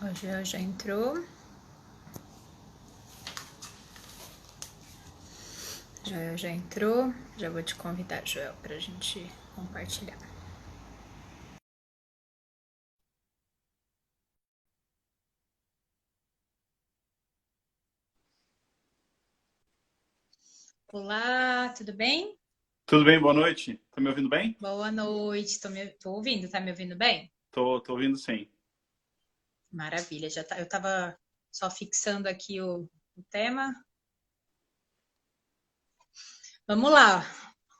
O Joel já entrou. Joel já entrou. Já vou te convidar, Joel, para a gente compartilhar. Olá, tudo bem? Tudo bem? Boa noite. Tá me ouvindo bem? Boa noite. Tô ouvindo, tá me ouvindo bem? Tô ouvindo sim. Maravilha, eu tava só fixando aqui o tema. Vamos lá.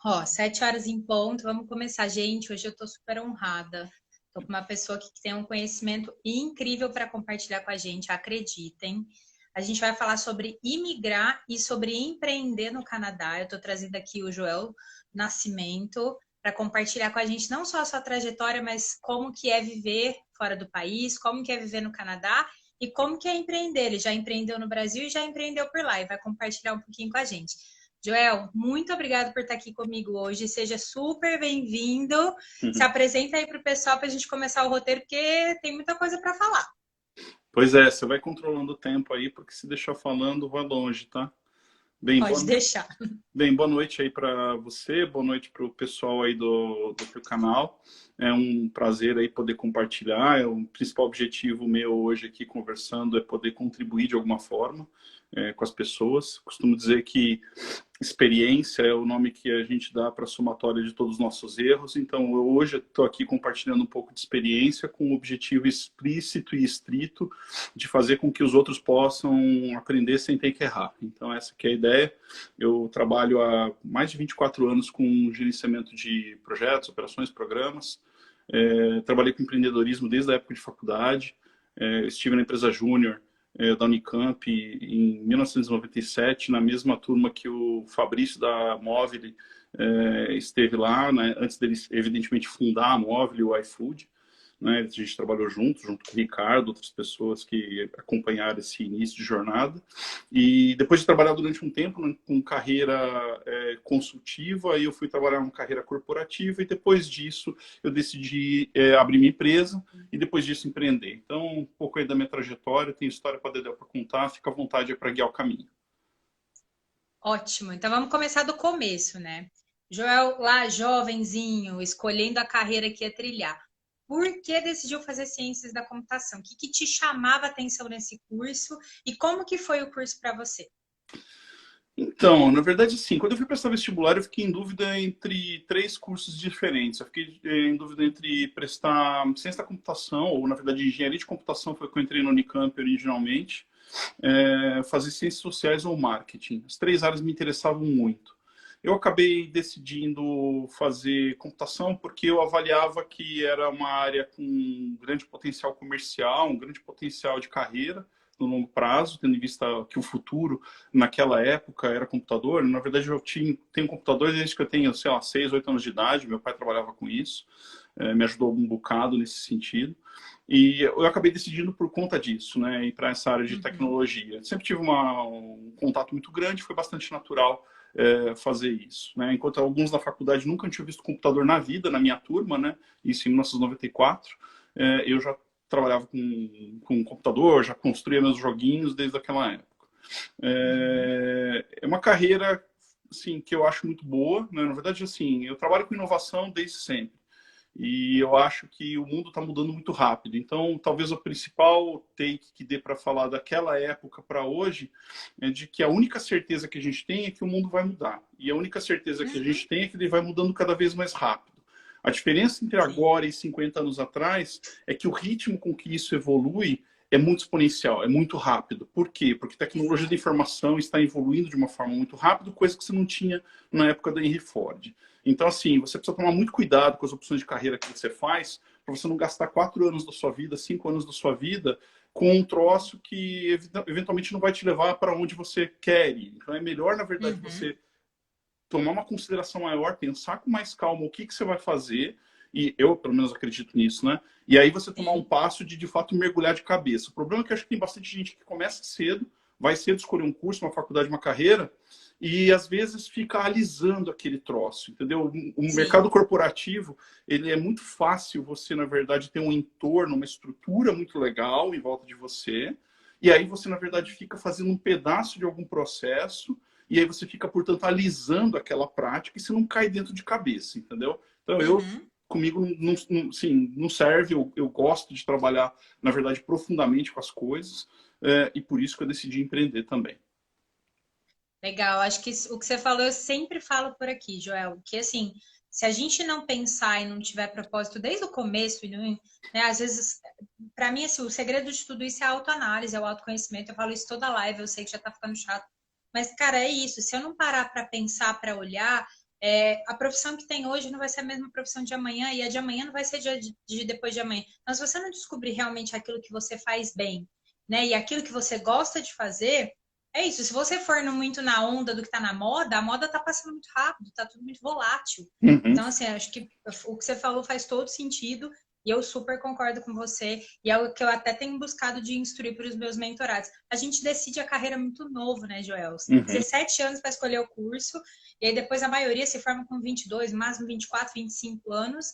Ó, 7 horas em ponto, vamos começar. Gente, hoje eu tô super honrada. Tô com uma pessoa aqui que tem um conhecimento incrível para compartilhar com a gente, acreditem. A gente vai falar sobre imigrar e sobre empreender no Canadá. Eu tô trazendo aqui o Joel Nascimento para compartilhar com a gente não só a sua trajetória, mas como que é viver fora do país, como que é viver no Canadá e como que é empreender. Ele já empreendeu no Brasil e já empreendeu por lá e vai compartilhar um pouquinho com a gente. Joel, muito obrigada por estar aqui comigo hoje. Seja super bem-vindo. Se apresenta aí para o pessoal para a gente começar o roteiro, porque tem muita coisa para falar. Pois é, você vai controlando o tempo aí, porque se deixar falando, vai longe, tá? Bem, Pode deixar. boa noite aí para você, boa noite para o pessoal aí do teu canal. É um prazer aí poder compartilhar. O principal objetivo meu hoje aqui conversando é poder contribuir de alguma forma com as pessoas. Costumo dizer que experiência é o nome que a gente dá para a somatória de todos os nossos erros. Então, eu hoje estou aqui compartilhando um pouco de experiência com o objetivo explícito e estrito de fazer com que os outros possam aprender sem ter que errar. Então, essa que é a ideia. Eu trabalho há mais de 24 anos com gerenciamento de projetos, operações, programas. Trabalhei com empreendedorismo desde a época de faculdade. Estive na empresa Júnior da Unicamp em 1997, na mesma turma que o Fabrício da Móvel esteve lá, né, antes dele, evidentemente, fundar a Móvel e o iFood. Né, a gente trabalhou junto com o Ricardo, outras pessoas que acompanharam esse início de jornada. E depois de trabalhar durante um tempo, né, com carreira consultiva, aí eu fui trabalhar uma carreira corporativa e depois disso eu decidi abrir minha empresa e depois disso empreender. Então, um pouco aí da minha trajetória, tem história para Dedé para contar, fica à vontade para guiar o caminho. Ótimo. Então vamos começar do começo, né? Joel, lá jovenzinho, escolhendo a carreira que ia trilhar. Por que decidiu fazer ciências da computação? O que, que te chamava a atenção nesse curso e como que foi o curso para você? Então, na verdade, sim, quando eu fui prestar vestibular, eu fiquei em dúvida entre três cursos diferentes. Eu fiquei em dúvida entre prestar ciência da computação, ou na verdade engenharia de computação, foi que eu entrei no Unicamp originalmente, fazer ciências sociais ou marketing. As três áreas me interessavam muito. Eu acabei decidindo fazer computação porque eu avaliava que era uma área com um grande potencial comercial, um grande potencial de carreira no longo prazo, tendo em vista que o futuro naquela época era computador. Na verdade, tenho computador desde que eu tenho, sei lá, 6, 8 anos de idade. Meu pai trabalhava com isso, me ajudou um bocado nesse sentido. E eu acabei decidindo por conta disso, né, ir para essa área de Uhum. tecnologia. Sempre tive um contato muito grande, foi bastante natural fazer isso. Né? Enquanto alguns na faculdade nunca tinham visto computador na vida, na minha turma, né, isso em 1994, eu já trabalhava com computador, já construía meus joguinhos desde aquela época. Uhum. É uma carreira assim, que eu acho muito boa. Né? Na verdade, assim, eu trabalho com inovação desde sempre. E eu acho que o mundo está mudando muito rápido. Então, talvez o principal take que dê para falar daquela época para hoje é de que a única certeza que a gente tem é que o mundo vai mudar. E a única certeza que a Uhum. gente tem é que ele vai mudando cada vez mais rápido. A diferença entre Sim. agora e 50 anos atrás é que o ritmo com que isso evolui é muito exponencial, é muito rápido. Por quê? Porque a tecnologia da Exato. informação está evoluindo de uma forma muito rápida, coisa que você não tinha na época da Henry Ford. Então, assim, você precisa tomar muito cuidado com as opções de carreira que você faz, para você não gastar 4 anos da sua vida, 5 anos da sua vida, com um troço que eventualmente não vai te levar para onde você quer ir. Então, é melhor, na verdade, Uhum. você tomar uma consideração maior, pensar com mais calma o que você vai fazer, e eu, pelo menos, acredito nisso, né? E aí você tomar um Sim. passo de fato, mergulhar de cabeça. O problema é que eu acho que tem bastante gente que começa cedo, vai cedo escolher um curso, uma faculdade, uma carreira, e às vezes fica alisando aquele troço, entendeu? O Sim. mercado corporativo, ele é muito fácil você, na verdade, ter um entorno, uma estrutura muito legal em volta de você, e aí você, na verdade, fica fazendo um pedaço de algum processo, e aí você fica, portanto, alisando aquela prática e você não cai dentro de cabeça, entendeu? Então, comigo, sim, não serve, eu gosto de trabalhar, na verdade, profundamente com as coisas, e por isso que eu decidi empreender também. Legal, acho que o que você falou eu sempre falo por aqui, Joel, que assim, se a gente não pensar e não tiver propósito desde o começo, e não, né, às vezes, para mim, assim, o segredo de tudo isso é a autoanálise, é o autoconhecimento. Eu falo isso toda live, eu sei que já tá ficando chato, mas, cara, é isso. Se eu não parar para pensar, para olhar, a profissão que tem hoje não vai ser a mesma profissão de amanhã, e a de amanhã não vai ser de depois de amanhã. Então, se você não descobrir realmente aquilo que você faz bem, né, e aquilo que você gosta de fazer. É isso, se você for muito na onda do que está na moda, a moda está passando muito rápido, está tudo muito volátil. Uhum. Então, assim, acho que o que você falou faz todo sentido e eu super concordo com você. E é o que eu até tenho buscado de instruir para os meus mentorados. A gente decide a carreira muito novo, né, Joel? Você tem 17 anos para escolher o curso, e aí depois a maioria se forma com 22, máximo 24, 25 anos.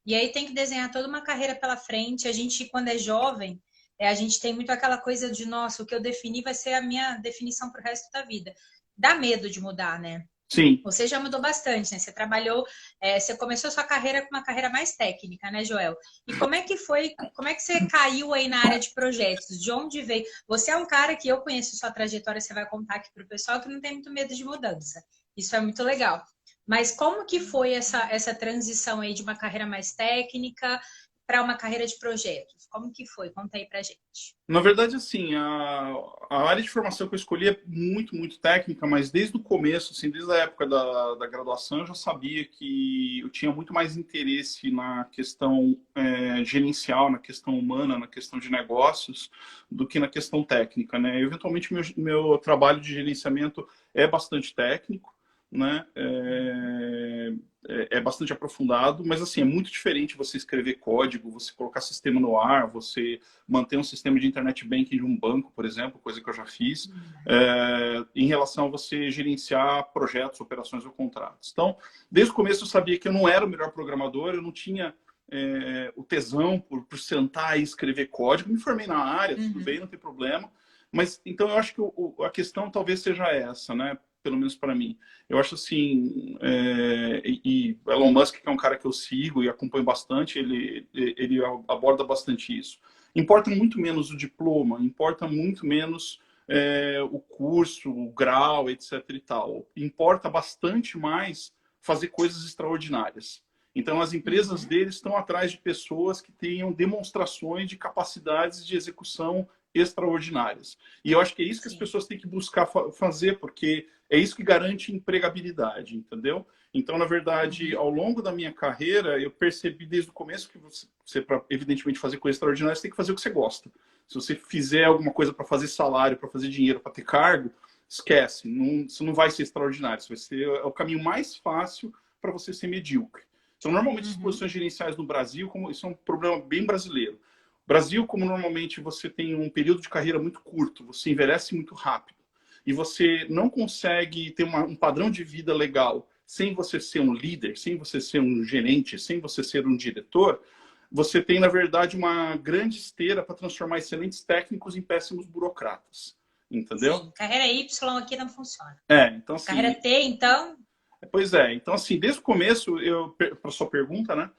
E aí tem que desenhar toda uma carreira pela frente. A gente, quando é jovem, a gente tem muito aquela coisa de, nossa, o que eu defini vai ser a minha definição para o resto da vida. Dá medo de mudar, né? Sim. Você já mudou bastante, né? Você trabalhou, você começou sua carreira com uma carreira mais técnica, né, Joel? E como é que foi, como é que você caiu aí na área de projetos? De onde veio? Você é um cara que eu conheço sua trajetória, você vai contar aqui para o pessoal que não tem muito medo de mudança. Isso é muito legal. Mas como que foi essa transição aí de uma carreira mais técnica para uma carreira de projetos? Como que foi? Conta aí pra gente. Na verdade, assim, a área de formação que eu escolhi é muito, muito técnica, mas desde o começo, assim, desde a época da graduação, eu já sabia que eu tinha muito mais interesse na questão gerencial, na questão humana, na questão de negócios, do que na questão técnica, né? Eventualmente, meu trabalho de gerenciamento é bastante técnico, né? É bastante aprofundado, mas assim, é muito diferente você escrever código, você colocar sistema no ar, você manter um sistema de internet banking de um banco, por exemplo, coisa que eu já fiz, em relação a você gerenciar projetos, operações ou contratos. Então, desde o começo eu sabia que eu não era o melhor programador, eu não tinha o tesão por sentar e escrever código, me formei na área, tudo bem, não tem problema, mas então eu acho que a questão talvez seja essa, né? Pelo menos para mim. Eu acho assim, e Elon Musk, que é um cara que eu sigo e acompanho bastante, ele aborda bastante isso. Importa muito menos o diploma, importa muito menos o curso, o grau, etc. e tal. Importa bastante mais fazer coisas extraordinárias. Então, as empresas deles estão atrás de pessoas que tenham demonstrações de capacidades de execução extraordinárias. E eu acho que é isso que as pessoas têm que buscar fazer, porque é isso que garante empregabilidade, entendeu? Então, na verdade, ao longo da minha carreira, eu percebi desde o começo que você para evidentemente fazer coisa extraordinária, você tem que fazer o que você gosta. Se você fizer alguma coisa para fazer salário, para fazer dinheiro, para ter cargo, esquece, isso não vai ser extraordinário, isso vai ser o caminho mais fácil para você ser medíocre. Então, normalmente, as posições gerenciais no Brasil, isso é um problema bem brasileiro. Brasil, como normalmente você tem um período de carreira muito curto, você envelhece muito rápido, e você não consegue ter um padrão de vida legal sem você ser um líder, sem você ser um gerente, sem você ser um diretor, você tem, na verdade, uma grande esteira para transformar excelentes técnicos em péssimos burocratas. Entendeu? Sim, carreira Y aqui não funciona. Então assim... Carreira T, então... Pois é, então assim, desde o começo, para sua pergunta, né?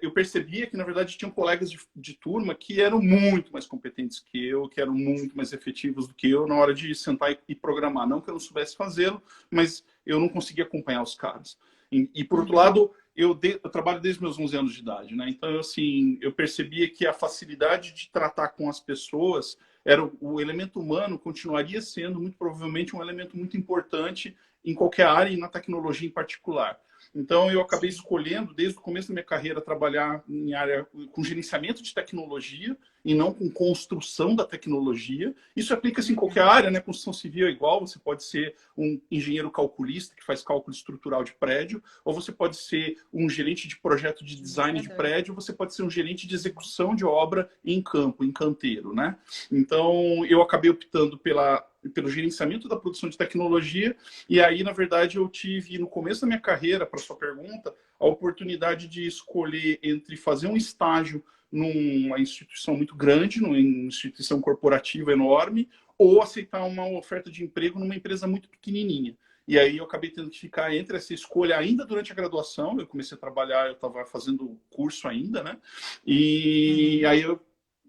Eu percebia que, na verdade, tinham colegas de turma que eram muito mais competentes que eu, que eram muito mais efetivos do que eu na hora de sentar e programar. Não que eu não soubesse fazê-lo, mas eu não conseguia acompanhar os caras. E por outro lado, eu trabalho desde meus 11 anos de idade, né? Então, assim, eu percebia que a facilidade de tratar com as pessoas era o elemento humano continuaria sendo, muito provavelmente, um elemento muito importante em qualquer área e na tecnologia em particular. Então, eu acabei escolhendo, desde o começo da minha carreira, trabalhar em área com gerenciamento de tecnologia e não com construção da tecnologia. Isso aplica-se em qualquer área, né? Construção civil é igual, você pode ser um engenheiro calculista que faz cálculo estrutural de prédio, ou você pode ser um gerente de projeto de design de prédio, ou você pode ser um gerente de execução de obra em campo, em canteiro, né? Então, eu acabei optando pela pelo gerenciamento da produção de tecnologia. E aí, na verdade, eu tive, no começo da minha carreira, para sua pergunta, a oportunidade de escolher entre fazer um estágio numa instituição muito grande, numa instituição corporativa enorme, ou aceitar uma oferta de emprego numa empresa muito pequenininha. E aí eu acabei tendo que ficar entre essa escolha ainda durante a graduação. Eu comecei a trabalhar, eu estava fazendo curso ainda, né? E aí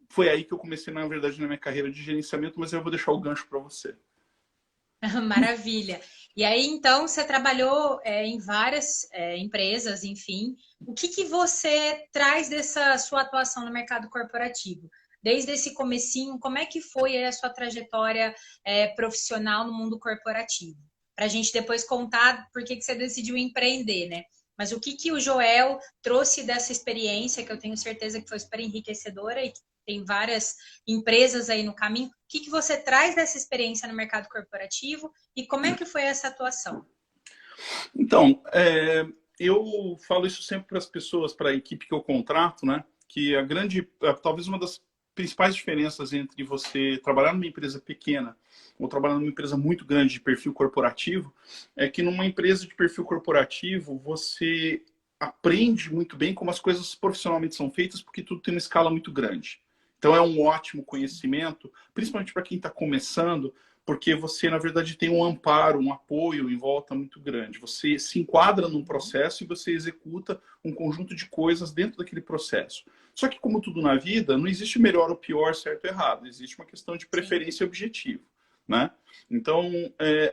foi aí que eu comecei, na verdade, na minha carreira de gerenciamento, mas eu vou deixar o gancho para você. Maravilha. E aí, então, você trabalhou em várias empresas, enfim. O que que você traz dessa sua atuação no mercado corporativo? Desde esse comecinho, como é que foi a sua trajetória profissional no mundo corporativo? Para a gente depois contar por que que você decidiu empreender, né? Mas o que que o Joel trouxe dessa experiência, que eu tenho certeza que foi super enriquecedora e que tem várias empresas aí no caminho. O que que você traz dessa experiência no mercado corporativo e como é que foi essa atuação? Então, eu falo isso sempre para as pessoas, para a equipe que eu contrato, né? Que talvez uma das principais diferenças entre você trabalhar numa empresa pequena ou trabalhar numa empresa muito grande de perfil corporativo é que numa empresa de perfil corporativo você aprende muito bem como as coisas profissionalmente são feitas, porque tudo tem uma escala muito grande. Então é um ótimo conhecimento, principalmente para quem está começando, porque você, na verdade, tem um amparo, um apoio em volta muito grande. Você se enquadra num processo e você executa um conjunto de coisas dentro daquele processo. Só que, como tudo na vida, não existe melhor ou pior, certo ou errado. Existe uma questão de preferência e objetivo, né? Então,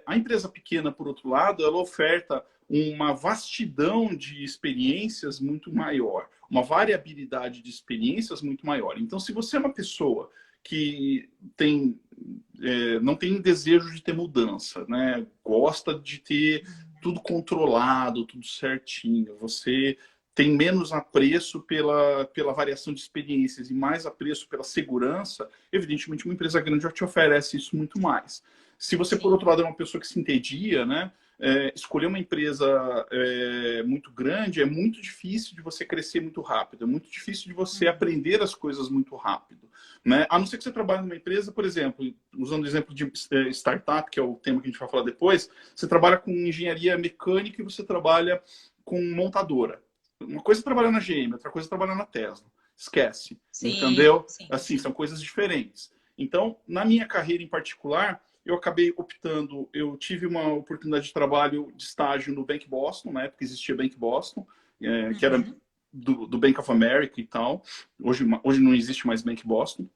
a empresa pequena, por outro lado, ela oferta uma vastidão de experiências muito maior, uma variabilidade de experiências muito maior. Então, se você é uma pessoa que não tem desejo de ter mudança, né? Gosta de ter tudo controlado, tudo certinho, você tem menos apreço pela variação de experiências e mais apreço pela segurança, evidentemente uma empresa grande já te oferece isso muito mais. Se você, por outro lado, é uma pessoa que se entedia, né? Escolher uma empresa muito grande é muito difícil de você crescer muito rápido, é muito difícil de você aprender as coisas muito rápido, né? A não ser que você trabalhe numa empresa, por exemplo, usando o exemplo de startup, que é o tema que a gente vai falar depois, você trabalha com engenharia mecânica e você trabalha com montadora. Uma coisa é trabalhar na GM, outra coisa é trabalhar na Tesla. Esquece, entendeu? Sim. Assim, são coisas diferentes. Então, na minha carreira em particular, eu acabei optando, eu tive uma oportunidade de trabalho de estágio no Bank Boston, na época existia Bank Boston, que era do Bank of America e tal. Hoje não existe mais Bank Boston.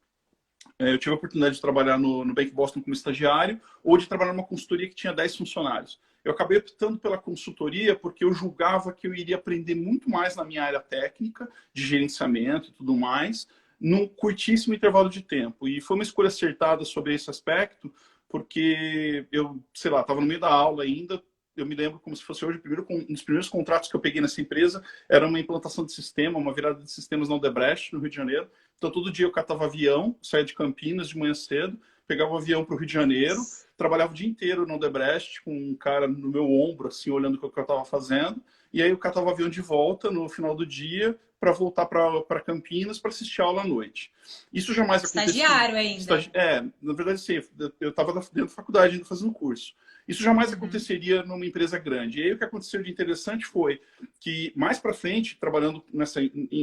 Eu tive a oportunidade de trabalhar no Bank Boston como estagiário ou de trabalhar numa consultoria que tinha 10 funcionários. Eu acabei optando pela consultoria porque eu julgava que eu iria aprender muito mais na minha área técnica, de gerenciamento e tudo mais, num curtíssimo intervalo de tempo. E foi uma escolha acertada sobre esse aspecto, porque eu, sei lá, estava no meio da aula ainda, eu me lembro como se fosse hoje, um dos primeiros contratos que eu peguei nessa empresa era uma implantação de sistema, uma virada de sistemas na Odebrecht, no Rio de Janeiro. Então, todo dia eu catava avião, saía de Campinas de manhã cedo, pegava o avião para o Rio de Janeiro, trabalhava o dia inteiro no Odebrecht, com um cara no meu ombro, assim, olhando o que eu estava fazendo, e aí eu catava o avião de volta no final do dia para voltar para Campinas para assistir a aula à noite. Isso jamais aconteceu. Estagiário ainda. Na verdade, sim, eu estava dentro da faculdade ainda fazendo curso. Isso jamais aconteceria numa empresa grande. E aí o que aconteceu de interessante foi que, mais para frente, trabalhando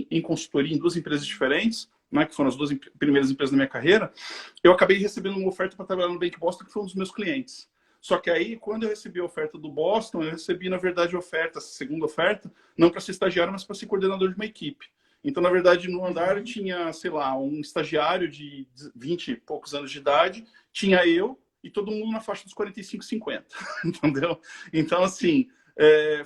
em consultoria em duas empresas diferentes, né, que foram as duas primeiras empresas da minha carreira, eu acabei recebendo uma oferta para trabalhar no Bank Boston, que foi um dos meus clientes. Só que aí, quando eu recebi a oferta do Boston, eu recebi, na verdade, a segunda oferta, não para ser estagiário, mas para ser coordenador de uma equipe. Então, na verdade, no andar tinha, sei lá, um estagiário de 20 e poucos anos de idade, tinha eu e todo mundo na faixa dos 45, 50, entendeu? Então, assim,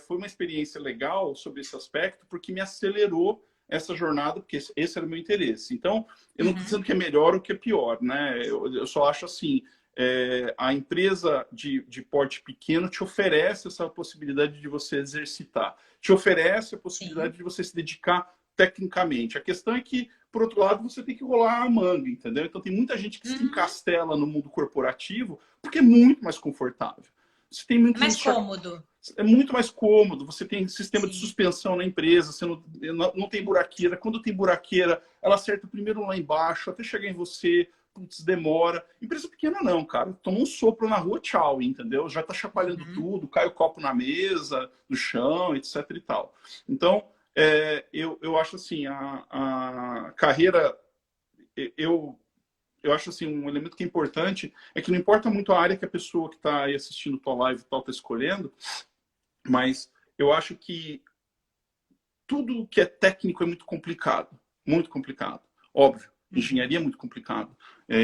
foi uma experiência legal sobre esse aspecto, porque me acelerou essa jornada, porque esse era o meu interesse. Então, eu não estou dizendo que é melhor ou que é pior, né? Eu só acho assim, a empresa de porte pequeno te oferece essa possibilidade de você exercitar, te oferece a possibilidade de você se dedicar tecnicamente. A questão é que, por outro lado, você tem que rolar a manga, entendeu? Então, tem muita gente que se encastela no mundo corporativo porque é muito mais confortável. Você tem muito mais cômodo. É muito mais cômodo, você tem sistema de suspensão na empresa, você não tem buraqueira. Quando tem buraqueira, ela acerta primeiro lá embaixo, até chegar em você, putz, demora. Empresa pequena não, cara. Toma um sopro na rua, tchau, entendeu? Já tá chacoalhando tudo, cai o copo na mesa, no chão, etc e tal. Então, eu acho assim, a carreira, eu acho assim, um elemento que é importante é que não importa muito a área que a pessoa que está aí assistindo tua live e tal está escolhendo, mas eu acho que tudo que é técnico é muito complicado. Muito complicado. Óbvio. Engenharia é muito complicado.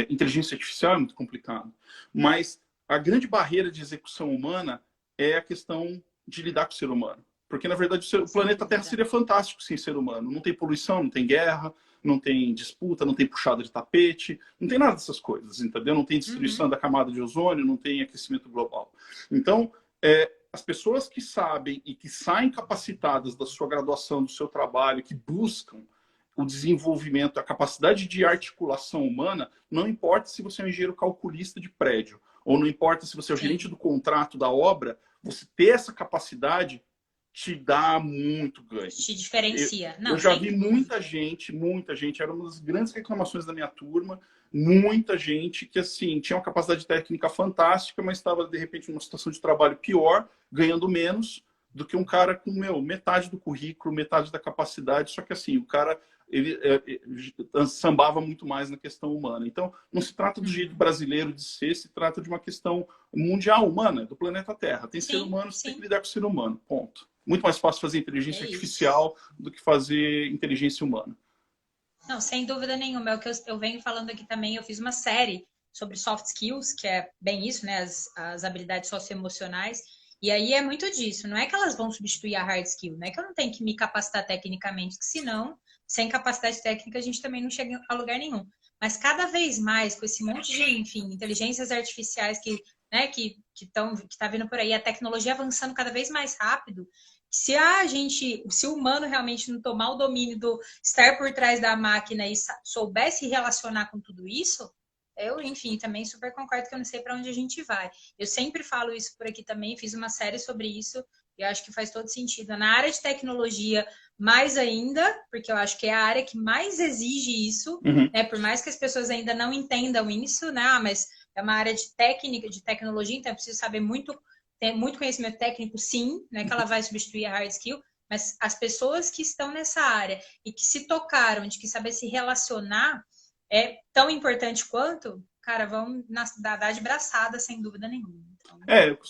Inteligência artificial é muito complicado. Mas a grande barreira de execução humana é a questão de lidar com o ser humano. Porque, na verdade, o planeta Terra seria fantástico sem ser humano. Não tem poluição, não tem guerra, não tem disputa, não tem puxada de tapete, não tem nada dessas coisas, entendeu? Não tem destruição da camada de ozônio, não tem aquecimento global. Então, as pessoas que sabem e que saem capacitadas da sua graduação, do seu trabalho, que buscam o desenvolvimento, a capacidade de articulação humana, não importa se você é um engenheiro calculista de prédio, ou não importa se você é o gerente do contrato da obra, você ter essa capacidade te dá muito ganho. Te diferencia. Eu já vi muita gente, era uma das grandes reclamações da minha turma, muita gente que, assim, tinha uma capacidade técnica fantástica, mas estava, de repente, numa situação de trabalho pior, ganhando menos do que um cara com, metade do currículo, metade da capacidade, só que, assim, o cara, ele sambava muito mais na questão humana. Então, não se trata do jeito brasileiro de ser, se trata de uma questão mundial humana, do planeta Terra. Tem ser humano, você tem que lidar com o ser humano, ponto. Muito mais fácil fazer inteligência artificial do que fazer inteligência humana. Não, sem dúvida nenhuma. É o que eu venho falando aqui também. Eu fiz uma série sobre soft skills, que é bem isso, né? As habilidades socioemocionais. E aí é muito disso. Não é que elas vão substituir a hard skill, não é que eu não tenho que me capacitar tecnicamente, que senão, sem capacidade técnica, a gente também não chega a lugar nenhum. Mas cada vez mais, com esse monte de, enfim, inteligências artificiais que, né, que tá vindo por aí, a tecnologia avançando cada vez mais rápido, se o humano realmente não tomar o domínio do estar por trás da máquina e souber se relacionar com tudo isso, eu, enfim, também super concordo que eu não sei para onde a gente vai. Eu sempre falo isso por aqui também, fiz uma série sobre isso, e eu acho que faz todo sentido. Na área de tecnologia, mais ainda, porque eu acho que é a área que mais exige isso, né? Por mais que as pessoas ainda não entendam isso, né? Mas é uma área de técnica, de tecnologia, então é preciso saber muito, ter muito conhecimento técnico, sim, não é que ela vai substituir a hard skill, mas as pessoas que estão nessa área e que se tocaram de que saber se relacionar é tão importante quanto, cara, vão dar de braçada, sem dúvida nenhuma. Então,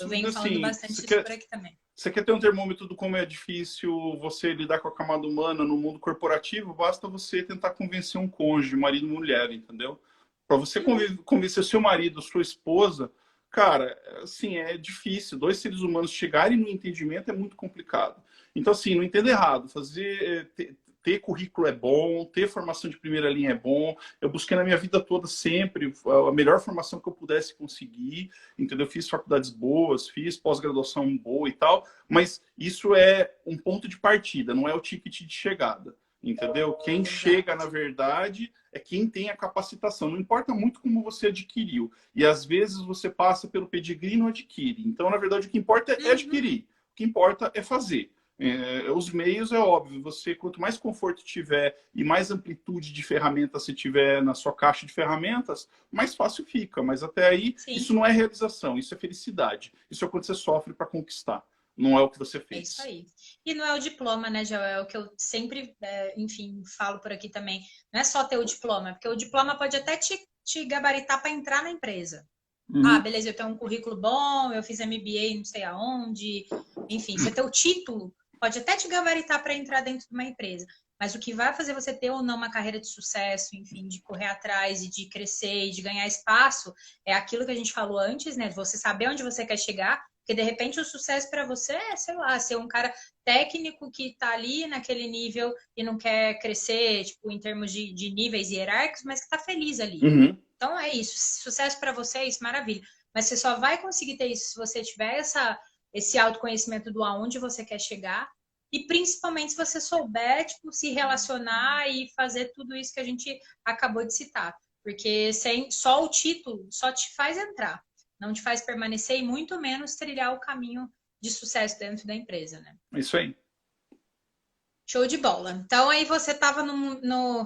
eu venho falando assim, bastante isso por aqui também. Você quer ter um termômetro do como é difícil você lidar com a camada humana no mundo corporativo? Basta você tentar convencer um cônjuge, marido e mulher, entendeu? Para você convencer seu marido, sua esposa, cara, assim, é difícil. Dois seres humanos chegarem no entendimento é muito complicado. Então, assim, não entenda errado. Ter currículo é bom, ter formação de primeira linha é bom. Eu busquei na minha vida toda sempre a melhor formação que eu pudesse conseguir, entendeu? Fiz faculdades boas, fiz pós-graduação boa e tal, mas isso é um ponto de partida, não é o ticket de chegada, entendeu? Quem chega, na verdade, é quem tem a capacitação. Não importa muito como você adquiriu. E às vezes você passa pelo pedigree e não adquire. Então, na verdade, o que importa é adquirir. O que importa é fazer. Os meios é óbvio, você quanto mais conforto tiver e mais amplitude de ferramentas você tiver na sua caixa de ferramentas, mais fácil fica, mas até aí isso não é realização, isso é felicidade, isso é quando você sofre para conquistar, não é o que você fez. É isso aí. E não é o diploma, né, Joel? É o que eu sempre, enfim, falo por aqui também. Não é só ter o diploma, porque o diploma pode até te gabaritar para entrar na empresa. Ah, beleza, eu tenho um currículo bom, eu fiz MBA não sei aonde, enfim, você ter o título pode até te gabaritar para entrar dentro de uma empresa, mas o que vai fazer você ter ou não uma carreira de sucesso, enfim, de correr atrás e de crescer e de ganhar espaço, é aquilo que a gente falou antes, né? Você saber onde você quer chegar, porque de repente o sucesso para você é, sei lá, ser um cara técnico que está ali naquele nível e não quer crescer, tipo, em termos de níveis hierárquicos, mas que está feliz ali. Então é isso, sucesso para você é isso, maravilha. Mas você só vai conseguir ter isso se você tiver esse autoconhecimento do aonde você quer chegar e principalmente se você souber, tipo, se relacionar e fazer tudo isso que a gente acabou de citar. Porque só o título só te faz entrar, não te faz permanecer e muito menos trilhar o caminho de sucesso dentro da empresa, né? É isso aí. Show de bola. Então, aí você estava,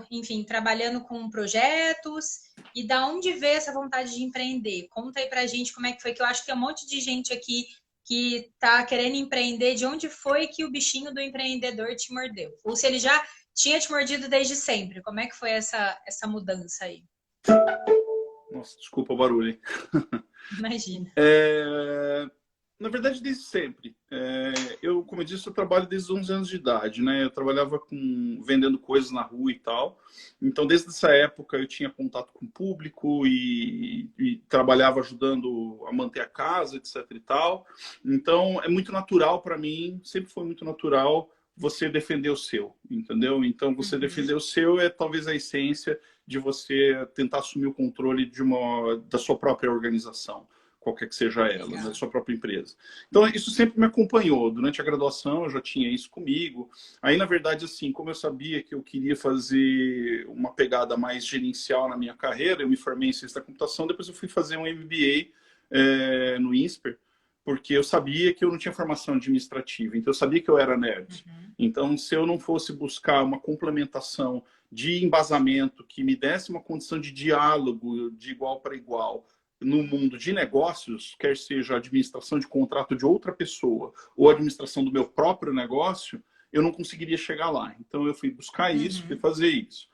enfim, trabalhando com projetos, e da onde veio essa vontade de empreender? Conta aí pra gente como é que foi, que eu acho que tem um monte de gente aqui que está querendo empreender. De onde foi que o bichinho do empreendedor te mordeu? Ou se ele já tinha te mordido desde sempre? Como é que foi essa mudança aí? Nossa, desculpa o barulho, hein? Imagina. Na verdade, desde sempre. Eu, como eu disse, eu trabalho desde os 11 anos de idade, né? Eu trabalhava vendendo coisas na rua e tal. Então, desde essa época, eu tinha contato com o público e trabalhava ajudando a manter a casa, etc e tal. Então, é muito natural para mim, sempre foi muito natural você defender o seu, entendeu? Então, você defender o seu é talvez a essência de você tentar assumir o controle da sua própria organização, qualquer que seja ela, Legal. da sua própria empresa. Então, isso sempre me acompanhou. Durante a graduação, eu já tinha isso comigo. Aí, na verdade, assim, como eu sabia que eu queria fazer uma pegada mais gerencial na minha carreira, eu me formei em ciência da computação, depois eu fui fazer um MBA no INSPER, porque eu sabia que eu não tinha formação administrativa, então eu sabia que eu era nerd. Então, se eu não fosse buscar uma complementação de embasamento que me desse uma condição de diálogo de igual para igual no mundo de negócios, quer seja a administração de contrato de outra pessoa ou a administração do meu próprio negócio, eu não conseguiria chegar lá. Então, eu fui buscar isso, fui fazer isso.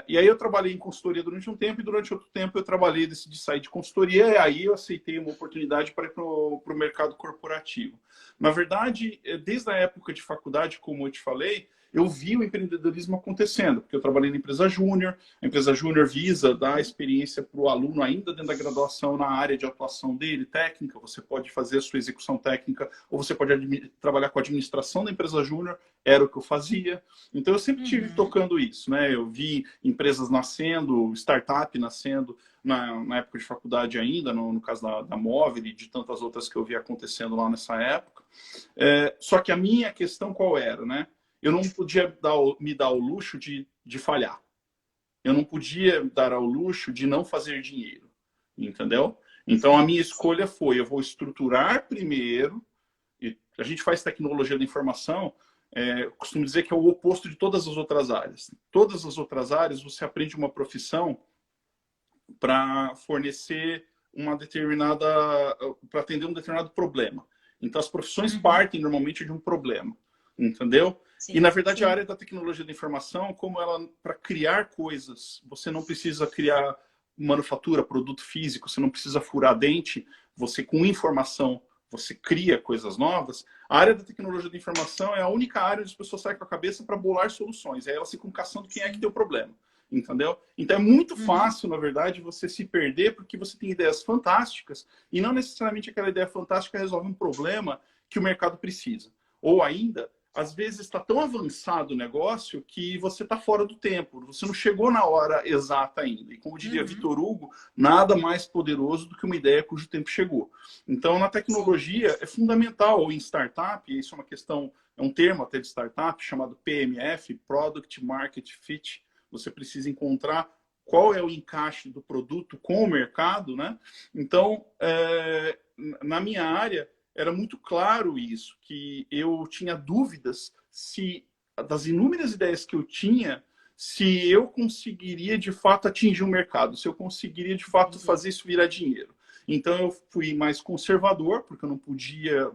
E aí eu trabalhei em consultoria durante um tempo, e durante outro tempo eu decidi sair de consultoria, e aí eu aceitei uma oportunidade para ir para o mercado corporativo. Na verdade, desde a época de faculdade, como eu te falei, eu vi o empreendedorismo acontecendo, porque eu trabalhei na empresa júnior. A empresa júnior visa dar experiência para o aluno ainda dentro da graduação na área de atuação dele, técnica. Você pode fazer a sua execução técnica, ou você pode trabalhar com a administração da empresa júnior, era o que eu fazia. Então eu sempre tive tocando isso, né? Eu vi empresas nascendo, startup nascendo na época de faculdade ainda, no caso da Móvel e de tantas outras que eu vi acontecendo lá nessa época. Só que a minha questão qual era, né? Eu não podia me dar o luxo de falhar. Eu não podia dar ao luxo de não fazer dinheiro, entendeu? Então a minha escolha foi, eu vou estruturar primeiro, e a gente faz tecnologia da informação, costumo dizer que é o oposto de todas as outras áreas. Todas as outras áreas você aprende uma profissão para fornecer para atender um determinado problema. Então as profissões partem normalmente de um problema, entendeu? Sim, e na verdade sim. a área da tecnologia da informação, como ela para criar coisas, você não precisa criar manufatura, produto físico, você não precisa furar dente, você com informação você cria coisas novas. A área da tecnologia da informação é a única área onde as pessoas saem com a cabeça para bolar soluções. Aí elas ficam caçando quem é que tem o problema. Entendeu? Então é muito fácil, na verdade, você se perder porque você tem ideias fantásticas e não necessariamente aquela ideia fantástica resolve um problema que o mercado precisa. Ou ainda, às vezes está tão avançado o negócio que você está fora do tempo, você não chegou na hora exata ainda. E como diria Vitor Hugo, nada mais poderoso do que uma ideia cujo tempo chegou. Então, na tecnologia, é fundamental, ou em startup, e isso é uma questão, é um termo até de startup, chamado PMF, Product Market Fit. Você precisa encontrar qual é o encaixe do produto com o mercado, né? Então, na minha área, era muito claro isso, que eu tinha dúvidas das inúmeras ideias que eu tinha, se eu conseguiria, de fato, atingir o mercado, se eu conseguiria, de fato, fazer isso virar dinheiro. Então, eu fui mais conservador, porque eu não podia,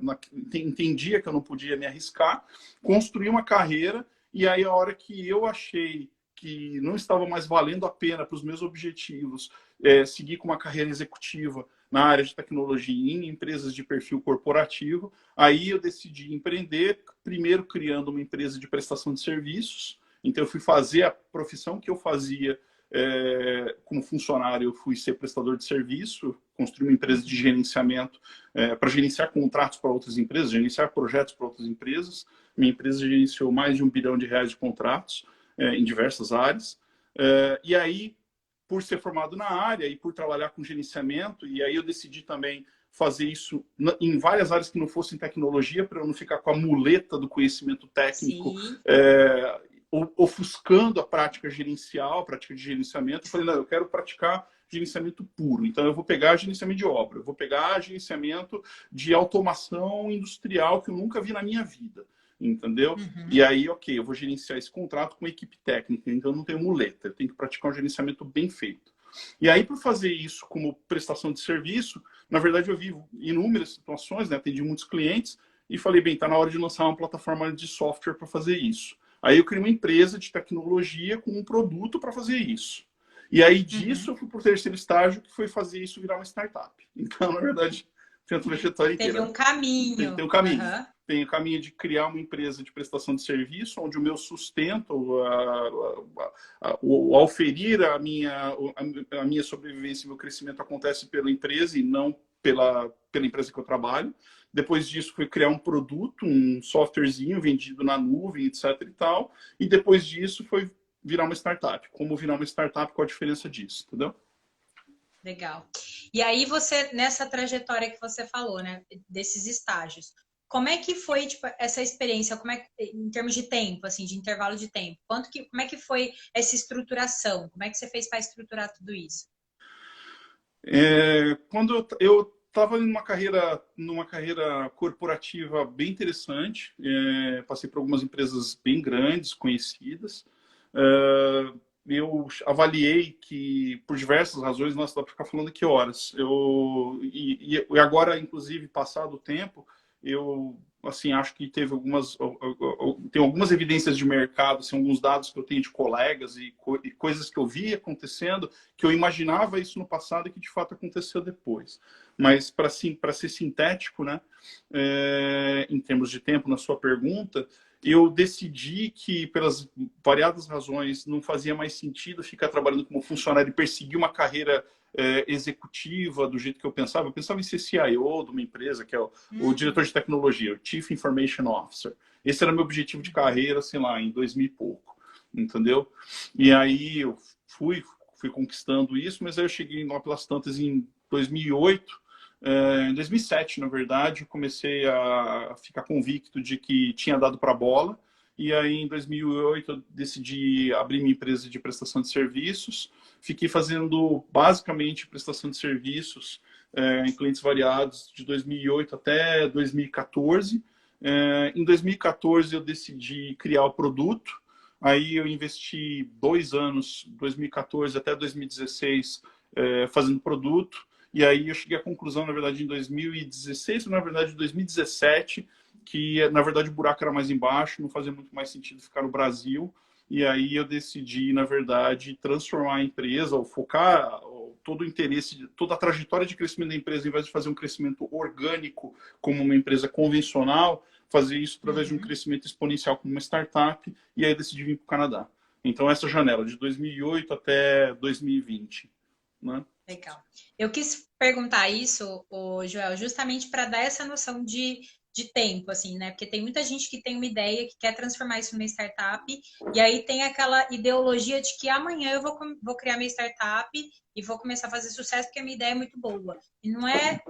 entendia que eu não podia me arriscar, construí uma carreira, e aí a hora que eu achei que não estava mais valendo a pena para os meus objetivos seguir com uma carreira executiva na área de tecnologia em empresas de perfil corporativo, aí eu decidi empreender, primeiro criando uma empresa de prestação de serviços. Então eu fui fazer a profissão que eu fazia como funcionário, eu fui ser prestador de serviço, construí uma empresa de gerenciamento para gerenciar contratos para outras empresas, gerenciar projetos para outras empresas. Minha empresa gerenciou mais de R$ 1 bilhão de contratos em diversas áreas. E aí, por ser formado na área e por trabalhar com gerenciamento, e aí eu decidi também fazer isso em várias áreas que não fossem tecnologia, para eu não ficar com a muleta do conhecimento técnico ofuscando a prática gerencial, a prática de gerenciamento. Eu falei, não, eu quero praticar gerenciamento puro. Então, eu vou pegar gerenciamento de obra, eu vou pegar gerenciamento de automação industrial que eu nunca vi na minha vida. entendeu? E Uhum. aí, ok, eu vou gerenciar esse contrato com a equipe técnica, então eu não tenho muleta, eu tenho que praticar um gerenciamento bem feito. E aí, para fazer isso como prestação de serviço, na verdade eu vi inúmeras situações, né? Atendi muitos clientes e falei, bem, está na hora de lançar uma plataforma de software para fazer isso. Aí eu criei uma empresa de tecnologia com um produto para fazer isso. E aí disso Uhum. eu fui para o terceiro estágio, que foi fazer isso virar uma startup. Então, na verdade, tem a trajetória Teve inteira. um Tem caminho. um caminho. Aham. Tem o caminho de criar uma empresa de prestação de serviço, onde o meu sustento, o auferir a minha sobrevivência e meu crescimento acontece pela empresa e não pela empresa que eu trabalho. Depois disso, foi criar um produto, um softwarezinho vendido na nuvem, etc. e tal. E depois disso, foi virar uma startup. Como virar uma startup, qual a diferença disso, entendeu? Legal. E aí você, nessa trajetória que você falou, né, desses estágios, como é que foi, tipo, essa experiência, como é que, em termos de tempo, assim, de intervalo de tempo, como é que foi essa estruturação? Como é que você fez para estruturar tudo isso? Quando eu estava numa carreira corporativa bem interessante, passei por algumas empresas bem grandes, conhecidas. É, eu avaliei que, por diversas razões, nós dá para ficar falando que horas. E agora, inclusive, passado o tempo, eu assim acho que teve tem algumas evidências de mercado, assim, alguns dados que eu tenho de colegas e coisas que eu vi acontecendo que eu imaginava isso no passado e que de fato aconteceu depois. Mas para ser sintético, né, em termos de tempo, na sua pergunta, eu decidi que, pelas variadas razões, não fazia mais sentido ficar trabalhando como funcionário e perseguir uma carreira executiva do jeito que eu pensava. Eu pensava em ser CIO de uma empresa, que é o diretor Uhum. de tecnologia, o Chief Information Officer. Esse era meu objetivo de carreira, sei lá, em 2000 e pouco, entendeu? E aí eu fui conquistando isso, mas aí eu cheguei lá pelas tantas em 2008. Em 2007, na verdade, eu comecei a ficar convicto de que tinha dado para a bola. E aí, em 2008, eu decidi abrir minha empresa de prestação de serviços. Fiquei fazendo, basicamente, prestação de serviços em clientes variados de 2008 até 2014. Em 2014, eu decidi criar o produto. Aí eu investi 2 anos, 2014 até 2016, fazendo produto. E aí eu cheguei à conclusão, na verdade, em 2016, ou na verdade em 2017, que na verdade o buraco era mais embaixo, não fazia muito mais sentido ficar no Brasil. E aí eu decidi, na verdade, transformar a empresa, ou focar todo o interesse, toda a trajetória de crescimento da empresa, em vez de fazer um crescimento orgânico como uma empresa convencional, fazer isso através de um Uhum. crescimento exponencial como uma startup, e aí decidi vir para o Canadá. Então, essa janela de 2008 até 2020, né? Legal. Eu quis perguntar isso, Joel, justamente para dar essa noção de tempo, assim, né? Porque tem muita gente que tem uma ideia, que quer transformar isso numa startup, e aí tem aquela ideologia de que amanhã eu vou criar minha startup e vou começar a fazer sucesso porque a minha ideia é muito boa. E não é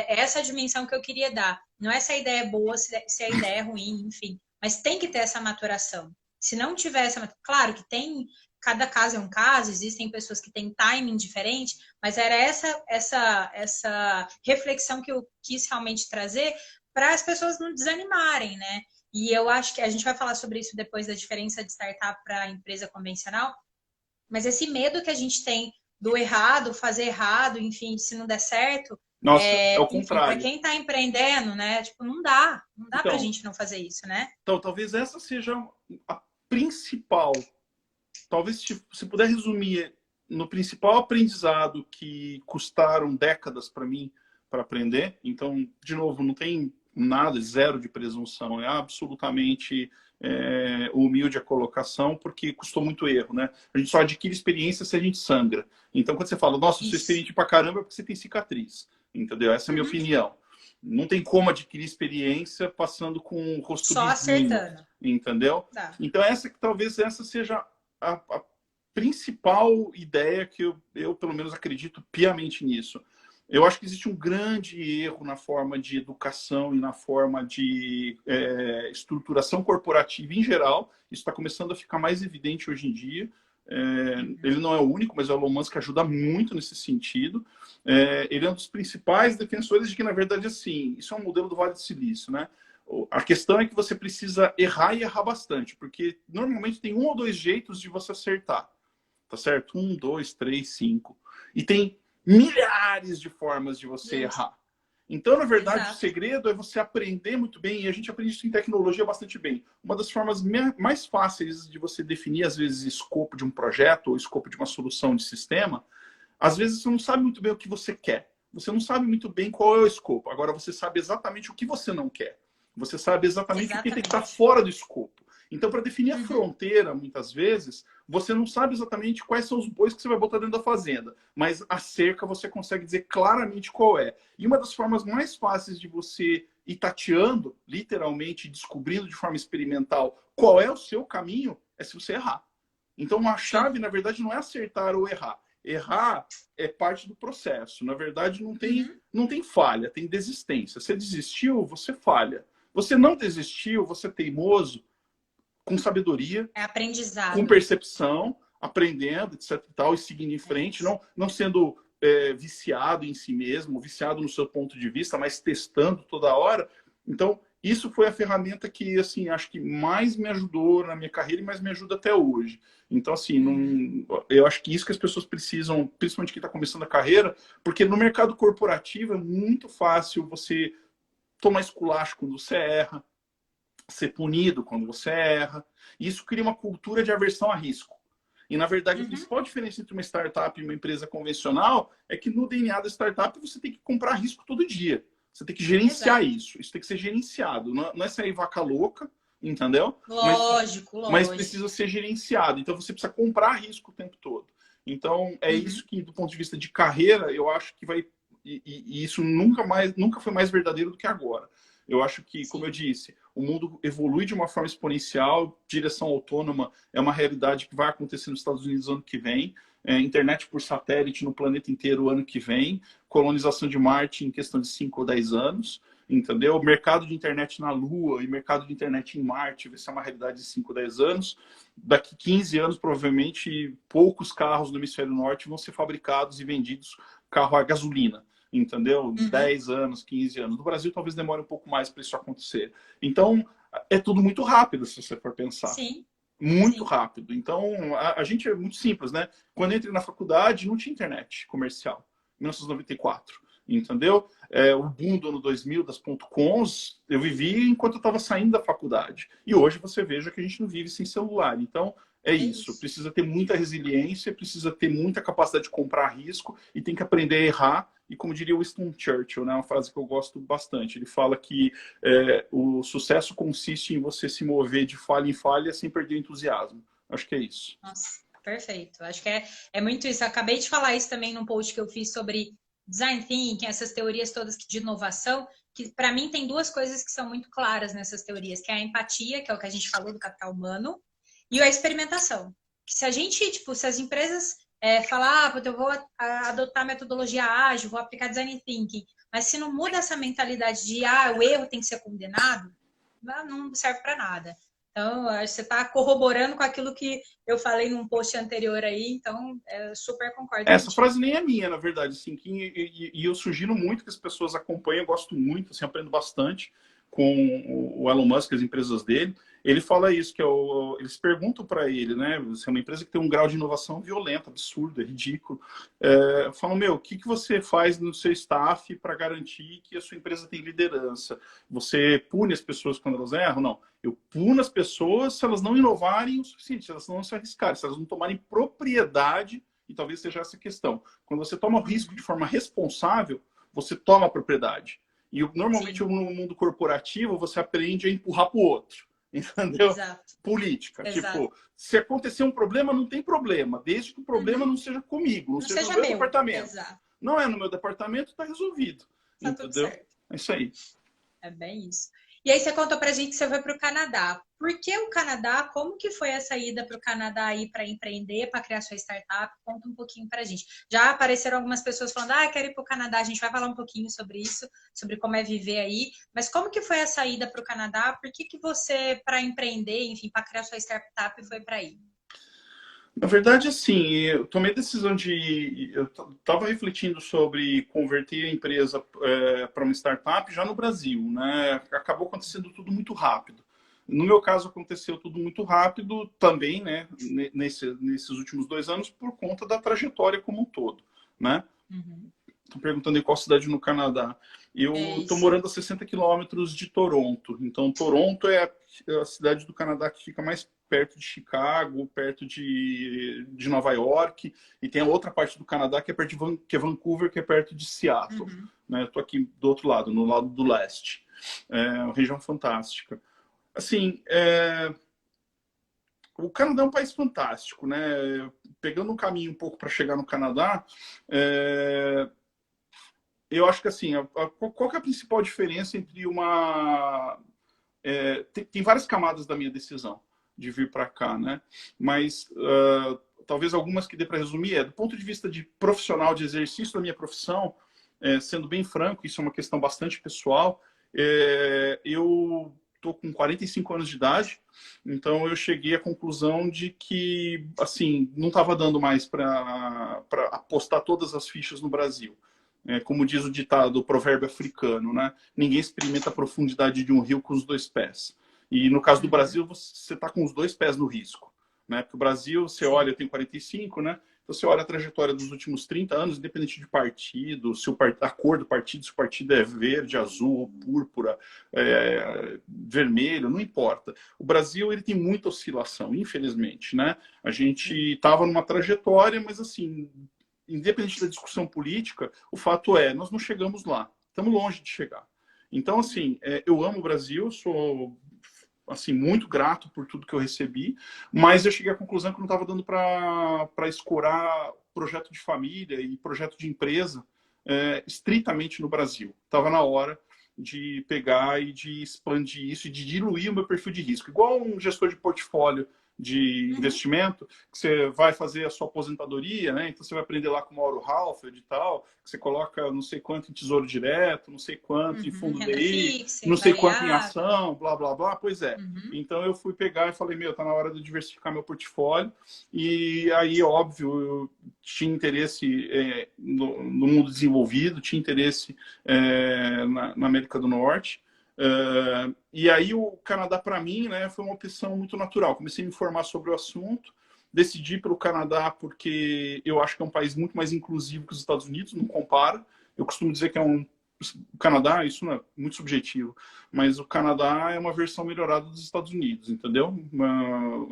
essa a dimensão que eu queria dar. Não é se a ideia é boa, se a ideia é ruim, enfim. Mas tem que ter essa maturação. Se não tiver essa, claro que tem, cada caso é um caso, existem pessoas que têm timing diferente, mas era essa reflexão que eu quis realmente trazer para as pessoas não desanimarem, né? E eu acho que a gente vai falar sobre isso depois da diferença de startup para empresa convencional, mas esse medo que a gente tem do errado, fazer errado, enfim, se não der certo, Nossa, é o enfim, para contrário. quem está empreendendo, né? Tipo, não dá para a Então, gente não fazer isso, né? então, talvez essa seja a principal. Talvez, se puder resumir no principal aprendizado que custaram décadas para mim para aprender. Então, de novo, não tem nada, zero de presunção. É absolutamente humilde a colocação, porque custou muito erro, né? A gente só adquire experiência se a gente sangra. Então, quando você fala, nossa, eu sou Isso. experiente pra caramba, é porque você tem cicatriz. Entendeu? Essa é a minha Uhum. opinião. Não tem como adquirir experiência passando com o rosto Só lisinho, acertando. entendeu? Tá. Então, talvez essa seja a principal ideia que eu, pelo menos, acredito piamente nisso. Eu acho que existe um grande erro na forma de educação e na forma de estruturação corporativa em geral. Isso está começando a ficar mais evidente hoje em dia. Uhum. Ele não é o único, mas o Elon Musk ajuda muito nesse sentido. Ele é um dos principais defensores de que, na verdade, assim, isso é um modelo do Vale do Silício, né? A questão é que você precisa errar e errar bastante, porque normalmente tem um ou dois jeitos de você acertar, tá certo? Um, dois, três, cinco. E tem milhares de formas de você Gente, errar. Então, na verdade, o exato. segredo é você aprender muito bem, e a gente aprende isso em tecnologia bastante bem. Uma das formas mais fáceis de você definir, às vezes, escopo de um projeto ou escopo de uma solução de sistema, às vezes você não sabe muito bem o que você quer. Você não sabe muito bem qual é o escopo. Agora você sabe exatamente o que você não quer. Você sabe exatamente o que tem que estar Exatamente. fora do escopo. Então, para definir a Uhum. fronteira, muitas vezes, você não sabe exatamente quais são os bois que você vai botar dentro da fazenda. Mas a cerca você consegue dizer claramente qual é. E uma das formas mais fáceis de você ir tateando, literalmente descobrindo de forma experimental qual é o seu caminho, é se você errar. Então, a Sim. chave, na verdade, não é acertar ou errar. Errar é parte do processo. Na verdade, Uhum. não tem falha, tem desistência. Você desistiu, você falha. Você não desistiu, você é teimoso, com sabedoria, É com aprendizado. percepção, aprendendo, etc e tal, e seguindo em É frente, isso. não sendo viciado em si mesmo, viciado no seu ponto de vista, mas testando toda hora. Então, isso foi a ferramenta que, assim, acho que mais me ajudou na minha carreira e mais me ajuda até hoje. Então, assim, Uhum. eu acho que isso que as pessoas precisam, principalmente quem está começando a carreira, porque no mercado corporativo é muito fácil você tomar esculacho quando você erra, ser punido quando você erra. E isso cria uma cultura de aversão a risco. E, na verdade, a Uhum. principal diferença entre uma startup e uma empresa convencional é que no DNA da startup você tem que comprar risco todo dia. Você tem que gerenciar Exato. isso. Isso tem que ser gerenciado. Não é sair vaca louca, entendeu? Lógico, Mas lógico. precisa ser gerenciado. Então, você precisa comprar risco o tempo todo. Então, é Uhum. isso que, do ponto de vista de carreira, eu acho que vai... E isso nunca foi mais verdadeiro do que agora. Eu acho que, como eu Sim. disse, o mundo evolui de uma forma exponencial, direção autônoma é uma realidade que vai acontecer nos Estados Unidos ano que vem, internet por satélite no planeta inteiro ano que vem, colonização de Marte em questão de 5 ou 10 anos, entendeu? Mercado de internet na Lua e mercado de internet em Marte vai ser uma realidade de 5 ou 10 anos. Daqui 15 anos, provavelmente, poucos carros no hemisfério norte vão ser fabricados e vendidos carro a gasolina, entendeu? Uhum. 10 anos, 15 anos. No Brasil, talvez demore um pouco mais para isso acontecer. Então, é tudo muito rápido, se você for pensar. Sim, Muito sim. rápido. Então, a gente é muito simples, né? Quando eu entrei na faculdade, não tinha internet comercial. 1994. Entendeu? O boom do ano 2000, das .coms, eu vivi enquanto eu estava saindo da faculdade. E hoje você veja que a gente não vive sem celular. Então, é É isso. isso. Precisa ter muita resiliência, precisa ter muita capacidade de comprar risco e tem que aprender a errar. E como diria Winston Churchill, né, uma frase que eu gosto bastante, ele fala que o sucesso consiste em você se mover de falha em falha sem perder o entusiasmo. Acho que é isso. Nossa, perfeito. Acho que é muito isso. Eu acabei de falar isso também num post que eu fiz sobre design thinking, essas teorias todas de inovação, que para mim tem duas coisas que são muito claras nessas teorias, que é a empatia, que é o que a gente falou do capital humano, e a experimentação. Que se a gente, tipo, se as empresas falar, eu vou adotar metodologia ágil, vou aplicar design thinking, mas se não muda essa mentalidade de o erro tem que ser condenado, não serve para nada. Então, você está corroborando com aquilo que eu falei num post anterior aí, então super concordo Essa contigo. frase nem é minha, na verdade, assim, e eu sugiro muito que as pessoas acompanhem, eu gosto muito, assim, aprendo bastante com o Elon Musk, as empresas dele. Ele fala isso, eles perguntam para ele, né? Você é uma empresa que tem um grau de inovação violento, absurdo, é ridículo. Falam, meu, o que você faz no seu staff para garantir que a sua empresa tem liderança? Você pune as pessoas quando elas erram? Não. Eu puno as pessoas se elas não inovarem o suficiente, se elas não se arriscarem, se elas não tomarem propriedade. E talvez seja essa a questão. Quando você toma o risco de Uhum. forma responsável, você toma a propriedade. E normalmente Sim, no mundo corporativo você aprende a empurrar para o outro. Entendeu? exato, Política. exato. Tipo, se acontecer um problema, não tem problema. Desde que o problema Uhum. não seja comigo, não Não seja no seja meu meu, departamento. exato. Não é no meu departamento, está resolvido. Tá tudo Entendeu? certo. É isso aí. É bem isso. E aí você contou pra gente que você foi para o Canadá. Por que o Canadá? Como que foi essa ida para o Canadá aí para empreender, para criar sua startup? Conta um pouquinho pra gente. Já apareceram algumas pessoas falando, quero ir para o Canadá. A gente vai falar um pouquinho sobre isso, sobre como é viver aí. Mas como que foi essa ida para o Canadá? Por que você, para empreender, enfim, para criar sua startup, foi para aí? Na verdade, assim, eu tomei a decisão de... Eu estava refletindo sobre converter a empresa para uma startup já no Brasil, né? Acabou acontecendo tudo muito rápido. No meu caso, aconteceu tudo muito rápido também, né? Nesses últimos 2 anos, por conta da trajetória como um todo, né? Uhum. Estão perguntando em qual cidade no Canadá. É Eu estou isso. morando a 60 quilômetros de Toronto. Então, Toronto é a cidade do Canadá que fica mais perto de Chicago, perto de Nova York. E tem a outra parte do Canadá que é perto de que é Vancouver, que é perto de Seattle. Uhum. Né? Estou aqui do outro lado, no lado do leste. É uma região fantástica. Assim, o Canadá é um país fantástico, né? Pegando um caminho um pouco para chegar no Canadá, eu acho que assim, qual que é a principal diferença entre uma... tem várias camadas da minha decisão de vir para cá, né? Mas talvez algumas que dê para resumir do ponto de vista de profissional, de exercício da minha profissão, sendo bem franco, isso é uma questão bastante pessoal, eu estou com 45 anos de idade, então eu cheguei à conclusão de que, assim, não estava dando mais para apostar todas as fichas no Brasil. Como diz o ditado, o provérbio africano, né? Ninguém experimenta a profundidade de um rio com os dois pés. E no caso do Uhum. Brasil, você está com os dois pés no risco. Né? Porque o Brasil, você olha, Sim. eu tenho 45, né? Então você olha a trajetória dos últimos 30 anos, independente de partido, se a cor do partido, se o partido é verde, azul, púrpura, vermelho, não importa. O Brasil ele tem muita oscilação, infelizmente, né? A gente estava numa trajetória, mas assim, independente da discussão política, o fato é, nós não chegamos lá. Estamos longe de chegar. Então, assim, eu amo o Brasil, sou assim muito grato por tudo que eu recebi, mas eu cheguei à conclusão que não estava dando para escorar projeto de família e projeto de empresa estritamente no Brasil. Estava na hora de pegar e de expandir isso e de diluir o meu perfil de risco. Igual um gestor de portfólio de Uhum. investimento, que você vai fazer a sua aposentadoria, né? Então você vai aprender lá com o Mauro Halford e tal, que você coloca não sei quanto em tesouro direto, não sei quanto em Uhum. fundo Renda DI, fixa, não sei quanto em variável. ação, blá, blá, blá. Pois é. Uhum. Então eu fui pegar e falei, meu, tá na hora de diversificar meu portfólio. E aí, óbvio, eu tinha interesse no mundo desenvolvido, tinha interesse na América do Norte. E aí o Canadá, para mim, né, foi uma opção muito natural. Comecei a me informar sobre o assunto, decidi pelo Canadá porque eu acho que é um país muito mais inclusivo que os Estados Unidos, não compara. Eu costumo dizer que o Canadá, isso não é muito subjetivo, mas o Canadá é uma versão melhorada dos Estados Unidos, entendeu?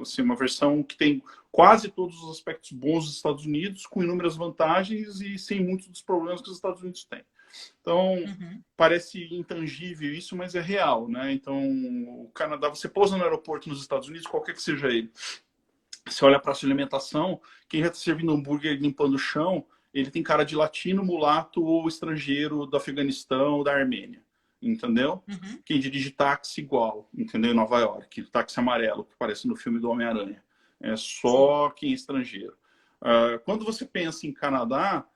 Assim, uma versão que tem quase todos os aspectos bons dos Estados Unidos, com inúmeras vantagens e sem muitos dos problemas que os Estados Unidos têm. Então, Uhum. parece intangível isso, mas é real, né? Então, o Canadá, você pousa no aeroporto nos Estados Unidos, qualquer que seja ele, você olha para a sua alimentação, quem já está servindo hambúrguer limpando o chão, ele tem cara de latino, mulato ou estrangeiro do Afeganistão ou da Armênia, entendeu? Uhum. Quem dirige táxi igual, entendeu? Em Nova York, táxi amarelo, que parece no filme do Homem-Aranha. É Sim. só quem é estrangeiro. Quando você pensa em Canadá,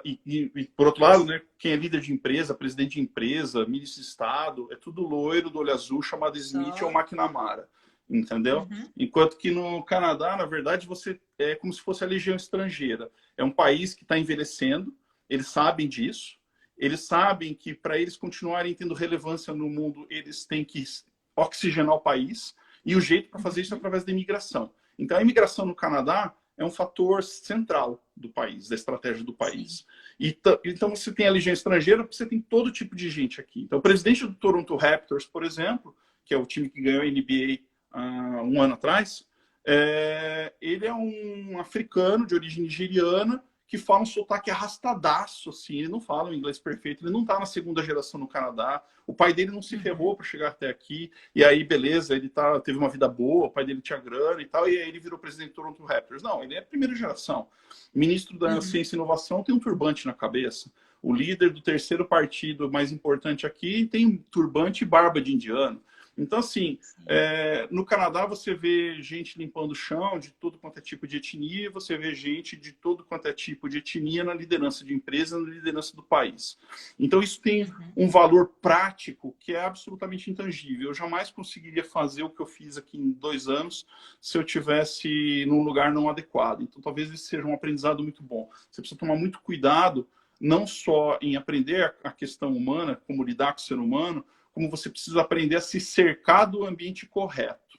e por outro lado, né, quem é líder de empresa, presidente de empresa, ministro de Estado, é tudo loiro, do olho azul, chamado Smith ou Só. McNamara, entendeu? Uhum. Enquanto que no Canadá, na verdade, você é como se fosse a legião estrangeira. É um país que está envelhecendo, eles sabem disso, eles sabem que para eles continuarem tendo relevância no mundo, eles têm que oxigenar o país, e o jeito para fazer isso é Uhum. através da imigração. Então, a imigração no Canadá é um fator central do país, da estratégia do Sim. país. Então, você tem a legião estrangeira, você tem todo tipo de gente aqui. Então, o presidente do Toronto Raptors, por exemplo, que é o time que ganhou a NBA um ano atrás, ele é um africano de origem nigeriana que fala um sotaque arrastadaço, assim, ele não fala um inglês perfeito, ele não está na segunda geração no Canadá, o pai dele não se Uhum. ferrou para chegar até aqui, e aí, beleza, ele teve uma vida boa, o pai dele tinha grana e tal, e aí ele virou presidente do Toronto Raptors. Não, ele é a primeira geração. Ministro da Uhum. Ciência e Inovação tem um turbante na cabeça. O líder do terceiro partido mais importante aqui tem turbante e barba de indiano. Então, assim, no Canadá você vê gente limpando o chão de todo quanto é tipo de etnia, você vê gente de todo quanto é tipo de etnia na liderança de empresa, na liderança do país. Então, isso tem um valor prático que é absolutamente intangível. Eu jamais conseguiria fazer o que eu fiz aqui em 2 anos se eu tivesse num lugar não adequado. Então, talvez esse seja um aprendizado muito bom. Você precisa tomar muito cuidado, não só em aprender a questão humana, como lidar com o ser humano, como você precisa aprender a se cercar do ambiente correto,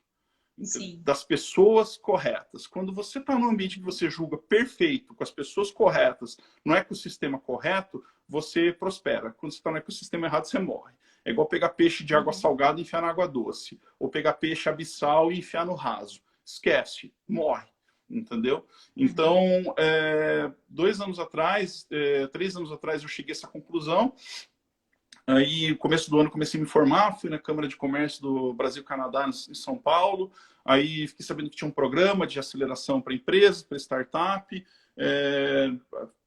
das pessoas corretas. Quando você está num ambiente que você julga perfeito, com as pessoas corretas, no ecossistema correto, você prospera. Quando você está no ecossistema errado, você morre. É igual pegar peixe de água salgada e enfiar na água doce, ou pegar peixe abissal e enfiar no raso. Esquece, morre. Entendeu? Então, 2 anos atrás, 3 anos atrás, eu cheguei a essa conclusão. Aí, no começo do ano, comecei a me formar, fui na Câmara de Comércio do Brasil-Canadá, em São Paulo. Aí, fiquei sabendo que tinha um programa de aceleração para empresas, para startup.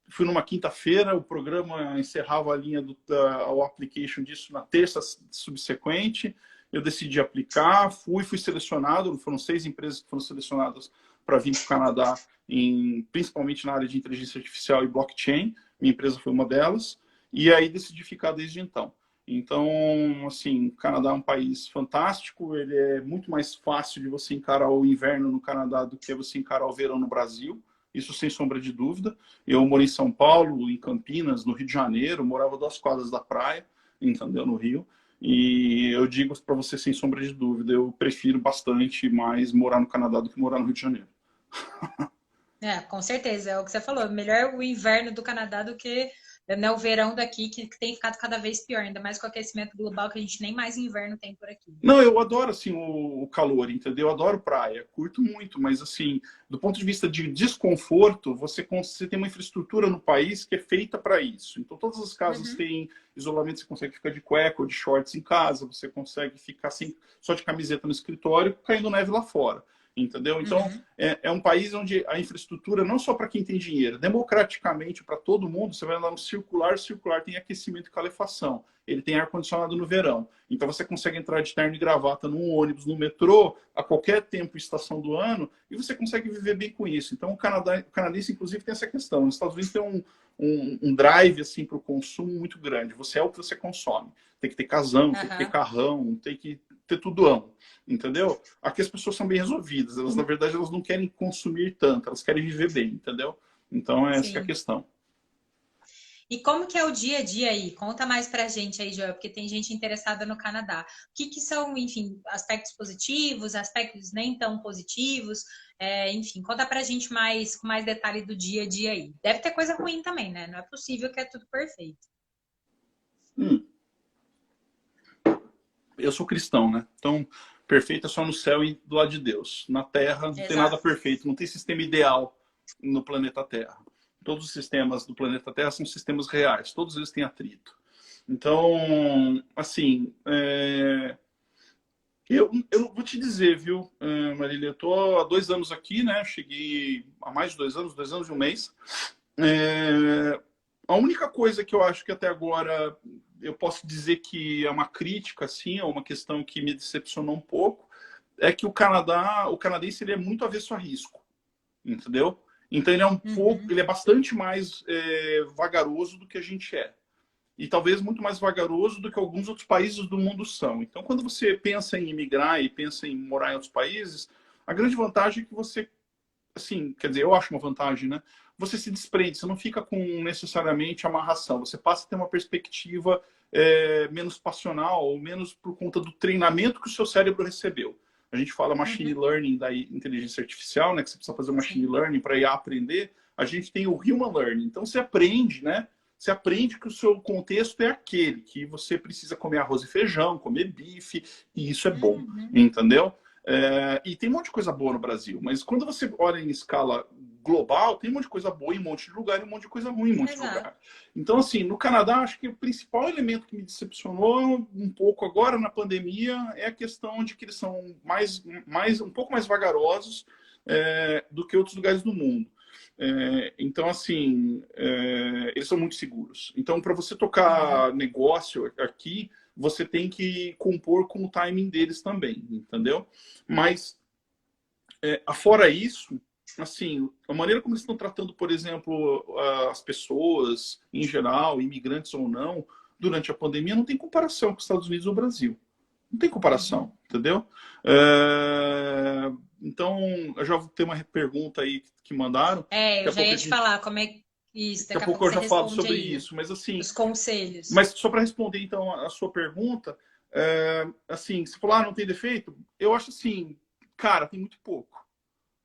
Fui numa quinta-feira, o programa encerrava a linha ao application disso na terça subsequente. Eu decidi aplicar, fui selecionado. Foram 6 empresas que foram selecionadas para vir para o Canadá, principalmente na área de inteligência artificial e blockchain. Minha empresa foi uma delas. E aí decidi ficar desde então. Então, assim, o Canadá é um país fantástico. Ele é muito mais fácil de você encarar o inverno no Canadá do que você encarar o verão no Brasil. Isso sem sombra de dúvida. Eu morei em São Paulo, em Campinas, no Rio de Janeiro. Morava 2 quadras da praia, entendeu? No Rio. E eu digo para você sem sombra de dúvida, eu prefiro bastante mais morar no Canadá do que morar no Rio de Janeiro. Com certeza, é o que você falou. Melhor o inverno do Canadá do que, né, o verão daqui, que tem ficado cada vez pior, ainda mais com o aquecimento global, que a gente nem mais inverno tem por aqui. Não, eu adoro assim o calor, entendeu? Eu adoro praia, curto muito, mas assim, do ponto de vista de desconforto, você tem uma infraestrutura no país que é feita para isso. Então, todas as casas têm isolamento, você consegue ficar de cueca ou de shorts em casa, você consegue ficar assim, só de camiseta no escritório, caindo neve lá fora. Entendeu? Então, é um país onde a infraestrutura, não só para quem tem dinheiro, democraticamente para todo mundo, você vai andar no circular, o circular tem aquecimento e calefação. Ele tem ar-condicionado no verão. Então, você consegue entrar de terno e gravata num ônibus, no metrô, a qualquer tempo e estação do ano, e você consegue viver bem com isso. Então, o canadense, inclusive, tem essa questão. Os Estados Unidos tem um drive assim, para o consumo muito grande. Você é o que você consome. Tem que ter casão, tem que ter carrão, tem que ter tudão. Entendeu? Aqui as pessoas são bem resolvidas. Elas, na verdade, elas não querem consumir tanto, elas querem viver bem, entendeu? Então, essa que é a questão. E como que é o dia a dia aí? Conta mais pra gente aí, Joel, porque tem gente interessada no Canadá. O que são, enfim, aspectos positivos, aspectos nem tão positivos? Enfim, conta pra gente com mais detalhe do dia a dia aí. Deve ter coisa ruim também, né? Não é possível que é tudo perfeito. Eu sou cristão, né? Então, perfeito é só no céu e do lado de Deus. Na Terra não tem nada perfeito, não tem sistema ideal no planeta Terra. Todos os sistemas do planeta Terra são sistemas reais, todos eles têm atrito. Então, assim, eu vou te dizer, viu, Marília, eu estou há 2 anos aqui, né? Cheguei há mais de 2 anos, 2 anos e 1 mês. A única coisa que eu acho que até agora eu posso dizer que é uma crítica, assim, é uma questão que me decepcionou um pouco, é que o canadense ele é muito avesso a risco, entendeu? Então ele é ele é bastante mais vagaroso do que a gente é. E talvez muito mais vagaroso do que alguns outros países do mundo são. Então, quando você pensa em imigrar e pensa em morar em outros países, a grande vantagem é que você, assim, quer dizer, eu acho uma vantagem, né? Você se desprende, você não fica com necessariamente amarração, você passa a ter uma perspectiva menos passional, ou menos por conta do treinamento que o seu cérebro recebeu. A gente fala machine learning da inteligência artificial, né? Que você precisa fazer machine learning para ir aprender. A gente tem o human learning. Então você aprende, né? Você aprende que o seu contexto é aquele, que você precisa comer arroz e feijão, comer bife, e isso é bom, entendeu? E tem um monte de coisa boa no Brasil, mas quando você olha em escala global, tem um monte de coisa boa em um monte de lugar e um monte de coisa ruim em um monte de lugar. Então, assim, no Canadá, acho que o principal elemento que me decepcionou um pouco agora na pandemia é a questão de que eles são um pouco mais vagarosos do que outros lugares do mundo. Então, assim, eles são muito seguros. Então, para você tocar negócio aqui, você tem que compor com o timing deles também, entendeu? Mas, afora isso, assim, a maneira como eles estão tratando, por exemplo, as pessoas em geral, imigrantes ou não, durante a pandemia, não tem comparação com os Estados Unidos ou Brasil. Não tem comparação, entendeu? Então, eu já vou ter uma pergunta aí que mandaram. Eu já ia te falar como é que isso, Daqui a daqui a pouco pouco eu você já falo responde sobre aí isso, mas assim, os conselhos. mas só para responder então a sua pergunta, assim, você falou, não tem defeito? Eu acho assim, cara, tem muito pouco,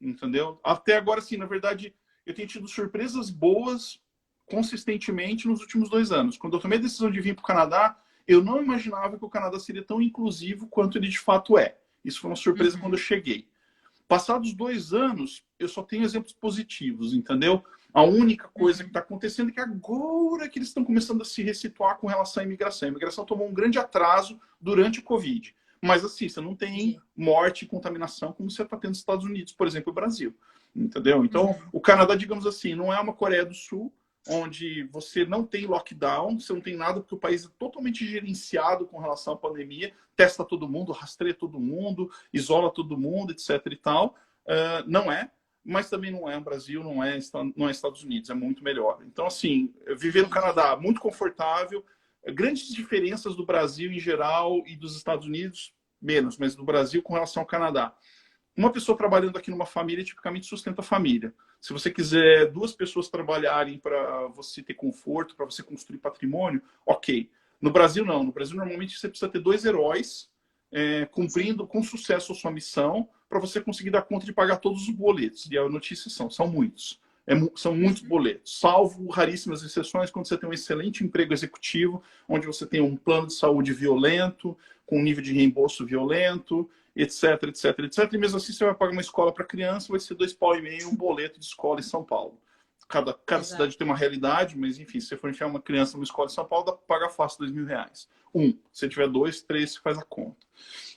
entendeu? Até agora, sim, na verdade, eu tenho tido surpresas boas consistentemente nos últimos 2 anos. Quando eu tomei a decisão de vir para o Canadá, eu não imaginava que o Canadá seria tão inclusivo quanto ele de fato é. Isso foi uma surpresa quando eu cheguei. Passados 2 anos, eu só tenho exemplos positivos, entendeu? A única coisa que está acontecendo é que agora que eles estão começando a se ressituar com relação à imigração. A imigração tomou um grande atraso durante o Covid. Mas assim, você não tem morte e contaminação como você está tendo nos Estados Unidos, por exemplo, o Brasil. Entendeu? Então, o Canadá, digamos assim, não é uma Coreia do Sul, onde você não tem lockdown, você não tem nada, porque o país é totalmente gerenciado com relação à pandemia, testa todo mundo, rastreia todo mundo, isola todo mundo, etc. e tal. Não é, mas também não é o Brasil, não é Estados Unidos, é muito melhor. Então, assim, viver no Canadá, muito confortável, grandes diferenças do Brasil em geral e dos Estados Unidos, menos, mas do Brasil com relação ao Canadá. Uma pessoa trabalhando aqui numa família tipicamente sustenta a família. Se você quiser 2 pessoas trabalharem para você ter conforto, para você construir patrimônio, ok. No Brasil, não. No Brasil, normalmente, você precisa ter 2 heróis cumprindo com sucesso a sua missão para você conseguir dar conta de pagar todos os boletos. E a notícia são muitos. São muitos boletos, salvo raríssimas exceções quando você tem um excelente emprego executivo, onde você tem um plano de saúde violento, com um nível de reembolso violento, etc, etc, etc. E mesmo assim você vai pagar uma escola para criança, vai ser 2,5 pau um boleto de escola em São Paulo. Cada cidade tem uma realidade, mas enfim, se você for enfiar uma criança numa escola em São Paulo, dá para pagar fácil R$ 2.000. Se tiver 2, 3, você faz a conta.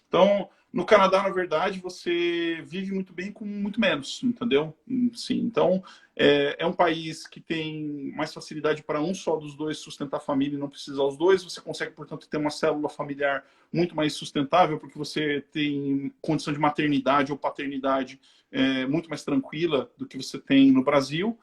Então, no Canadá, na verdade, você vive muito bem com muito menos, entendeu? Sim. Então, é um país que tem mais facilidade para um só dos dois sustentar a família e não precisar os dois. Você consegue, portanto, ter uma célula familiar muito mais sustentável, porque você tem condição de maternidade ou paternidade muito mais tranquila do que você tem no Brasil.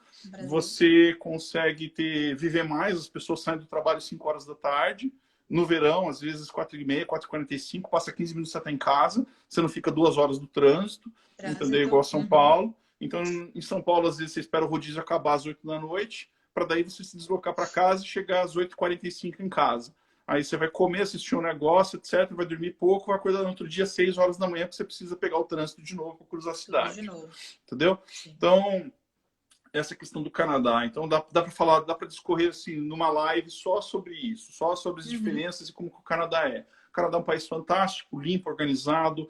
Você consegue viver mais, as pessoas saem do trabalho às 5 horas da tarde. No verão, às vezes 4h30, 4h45, passa 15 minutos, você está em casa, você não fica 2 horas no trânsito, entendeu? Igual São Paulo. Então, em São Paulo, às vezes, você espera o rodízio acabar às 8 da noite, para daí você se deslocar para casa e chegar às 8h45 em casa. Aí você vai comer, assistir um negócio, etc., vai dormir pouco, vai acordar no outro dia às 6 horas da manhã, porque você precisa pegar o trânsito de novo para cruzar a cidade. Entendeu? Sim. Então, essa questão do Canadá. Então, dá para falar, dá para discorrer assim, numa live só sobre isso, só sobre as diferenças e como que o Canadá é. O Canadá é um país fantástico, limpo, organizado,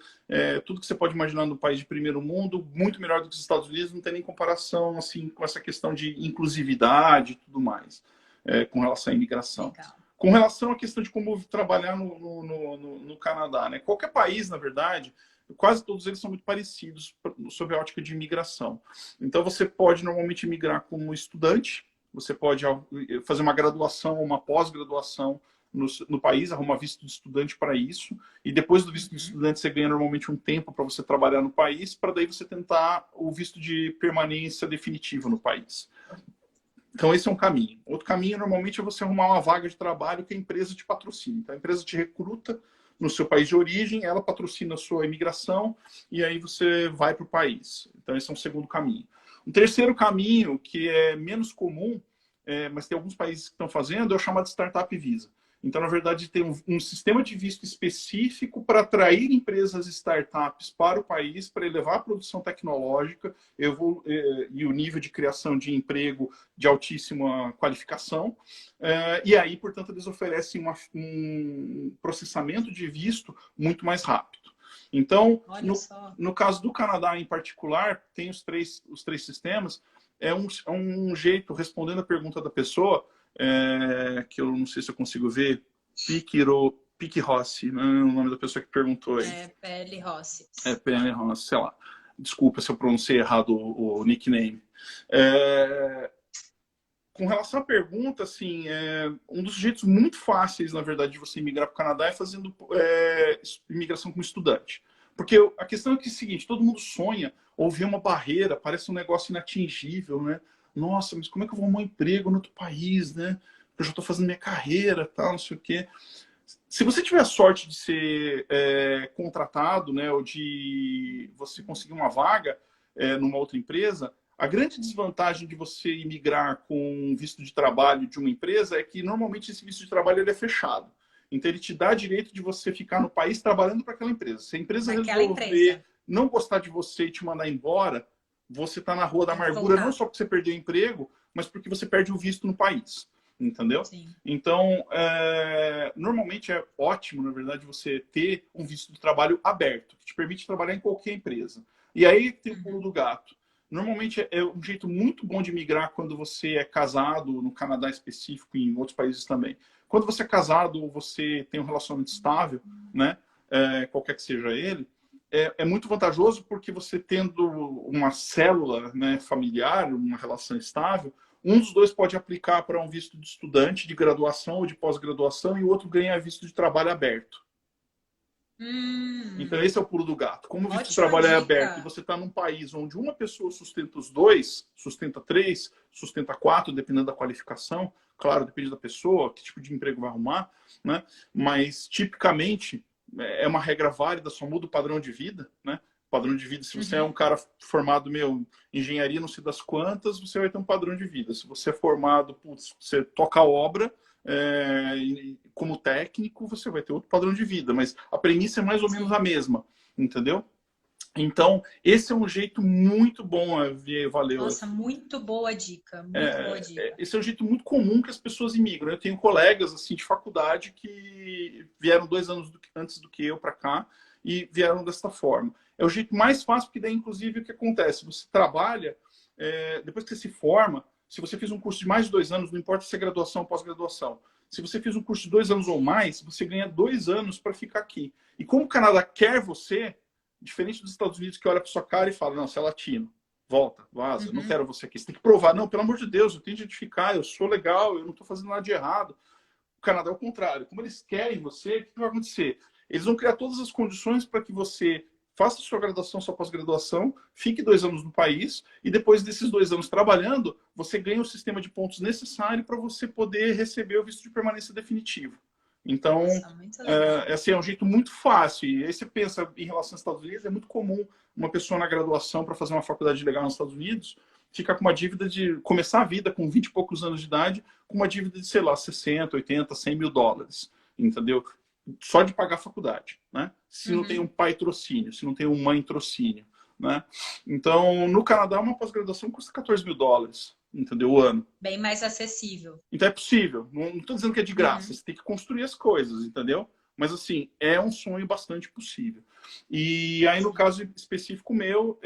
tudo que você pode imaginar no país de primeiro mundo, muito melhor do que os Estados Unidos, não tem nem comparação assim, com essa questão de inclusividade e tudo mais, com relação à imigração. Legal. Com relação à questão de como trabalhar no Canadá, né? Qualquer país, na verdade, quase todos eles são muito parecidos sob a ótica de imigração. Então, você pode normalmente migrar como estudante, você pode fazer uma graduação, uma pós-graduação no país, arrumar visto de estudante para isso, e depois do visto de estudante você ganha normalmente um tempo para você trabalhar no país, para daí você tentar o visto de permanência definitiva no país. Então, esse é um caminho. Outro caminho, normalmente, é você arrumar uma vaga de trabalho que a empresa te patrocina. Então, a empresa te recruta no seu país de origem, ela patrocina a sua imigração e aí você vai para o país. Então, esse é um segundo caminho. Um terceiro caminho, que é menos comum, mas tem alguns países que estão fazendo, é o chamado Startup Visa. Então, na verdade, tem um sistema de visto específico para atrair empresas startups para o país, para elevar a produção tecnológica e o nível de criação de emprego de altíssima qualificação. E aí, portanto, eles oferecem um processamento de visto muito mais rápido. Então, no caso do Canadá em particular, tem os três sistemas. É um jeito, respondendo a pergunta da pessoa, que eu não sei se eu consigo ver, Pique Rossi, não é o nome da pessoa que perguntou aí. PL Rossi. PL Rossi, sei lá. Desculpa se eu pronunciei errado o nickname. com relação à pergunta, assim, um dos jeitos muito fáceis, na verdade, de você migrar para o Canadá é fazendo imigração como estudante. Porque a questão é que é o seguinte, todo mundo sonha ou vê uma barreira, parece um negócio inatingível, né? Nossa, mas como é que eu vou arrumar um emprego no outro país, né? Eu já estou fazendo minha carreira, tal, não sei o quê. Se você tiver a sorte de ser contratado, né, ou de você conseguir uma vaga numa outra empresa, a grande desvantagem de você imigrar com visto de trabalho de uma empresa é que normalmente esse visto de trabalho ele é fechado. Então ele te dá direito de você ficar no país trabalhando para aquela empresa. Se a empresa Naquela resolver empresa. não gostar de você e te mandar embora, você está na rua da Tem que amargura não voltar. só porque você perdeu o emprego, mas porque você perde o visto no país. Entendeu? Sim. Então, normalmente é ótimo, na verdade, você ter um visto de trabalho aberto, que te permite trabalhar em qualquer empresa. E aí tem o pulo do gato. Normalmente é um jeito muito bom de migrar quando você é casado, no Canadá específico e em outros países também. Quando você é casado ou você tem um relacionamento estável, né, qualquer que seja ele, é muito vantajoso porque você tendo uma célula, né, familiar, uma relação estável, um dos dois pode aplicar para um visto de estudante de graduação ou de pós-graduação e o outro ganha visto de trabalho aberto. Então, esse é o pulo do gato. Como o visto de Ótima trabalho é aberto e dica. você está num país onde uma pessoa sustenta os dois, sustenta três, sustenta quatro, dependendo da qualificação, claro, depende da pessoa, que tipo de emprego vai arrumar, né? Mas, tipicamente, é uma regra válida, só muda o padrão de vida, né? Padrão de vida, se você é um cara formado, engenharia não sei das quantas, você vai ter um padrão de vida. Se você é formado, putz, você toca a obra, como técnico, você vai ter outro padrão de vida, mas a premissa é mais ou menos a Sim. mesma, entendeu? Então, esse é um jeito muito bom, Valeu. Nossa, muito boa dica. Muito boa dica. Esse é um jeito muito comum que as pessoas imigram. Eu tenho colegas assim de faculdade que vieram 2 anos antes do que eu para cá e vieram desta forma. É o jeito mais fácil, porque daí, inclusive, o que acontece? Você trabalha, depois que você se forma, se você fez um curso de mais de 2 anos, não importa se é graduação ou pós-graduação, se você fez um curso de 2 anos ou mais, você ganha 2 anos para ficar aqui. E como o Canadá quer você, diferente dos Estados Unidos que olha para sua cara e fala, não, você é latino, volta, vaza, não quero você aqui. Você tem que provar, não, pelo amor de Deus, eu tenho que identificar, eu sou legal, eu não estou fazendo nada de errado. O Canadá é o contrário. Como eles querem você, o que vai acontecer? Eles vão criar todas as condições para que você faça sua graduação, sua pós-graduação, fique 2 anos no país e depois desses 2 anos trabalhando, você ganha o sistema de pontos necessário para você poder receber o visto de permanência definitivo. Então, Nossa, muito legal. assim, é um jeito muito fácil. E aí você pensa em relação aos Estados Unidos, é muito comum uma pessoa na graduação para fazer uma faculdade legal nos Estados Unidos ficar com uma dívida de começar a vida com 20 e poucos anos de idade, com uma dívida de, sei lá, 60, 80, 100 mil dólares, entendeu? Só de pagar a faculdade, né? Se não tem um pai trocínio, se não tem um mãe trocínio, né? Então, no Canadá, uma pós-graduação custa 14 mil dólares, entendeu? O ano. Bem mais acessível. Então é possível. Não estou dizendo que é de graça. Você tem que construir as coisas, entendeu? Mas, assim, é um sonho bastante possível. E aí, no caso específico meu,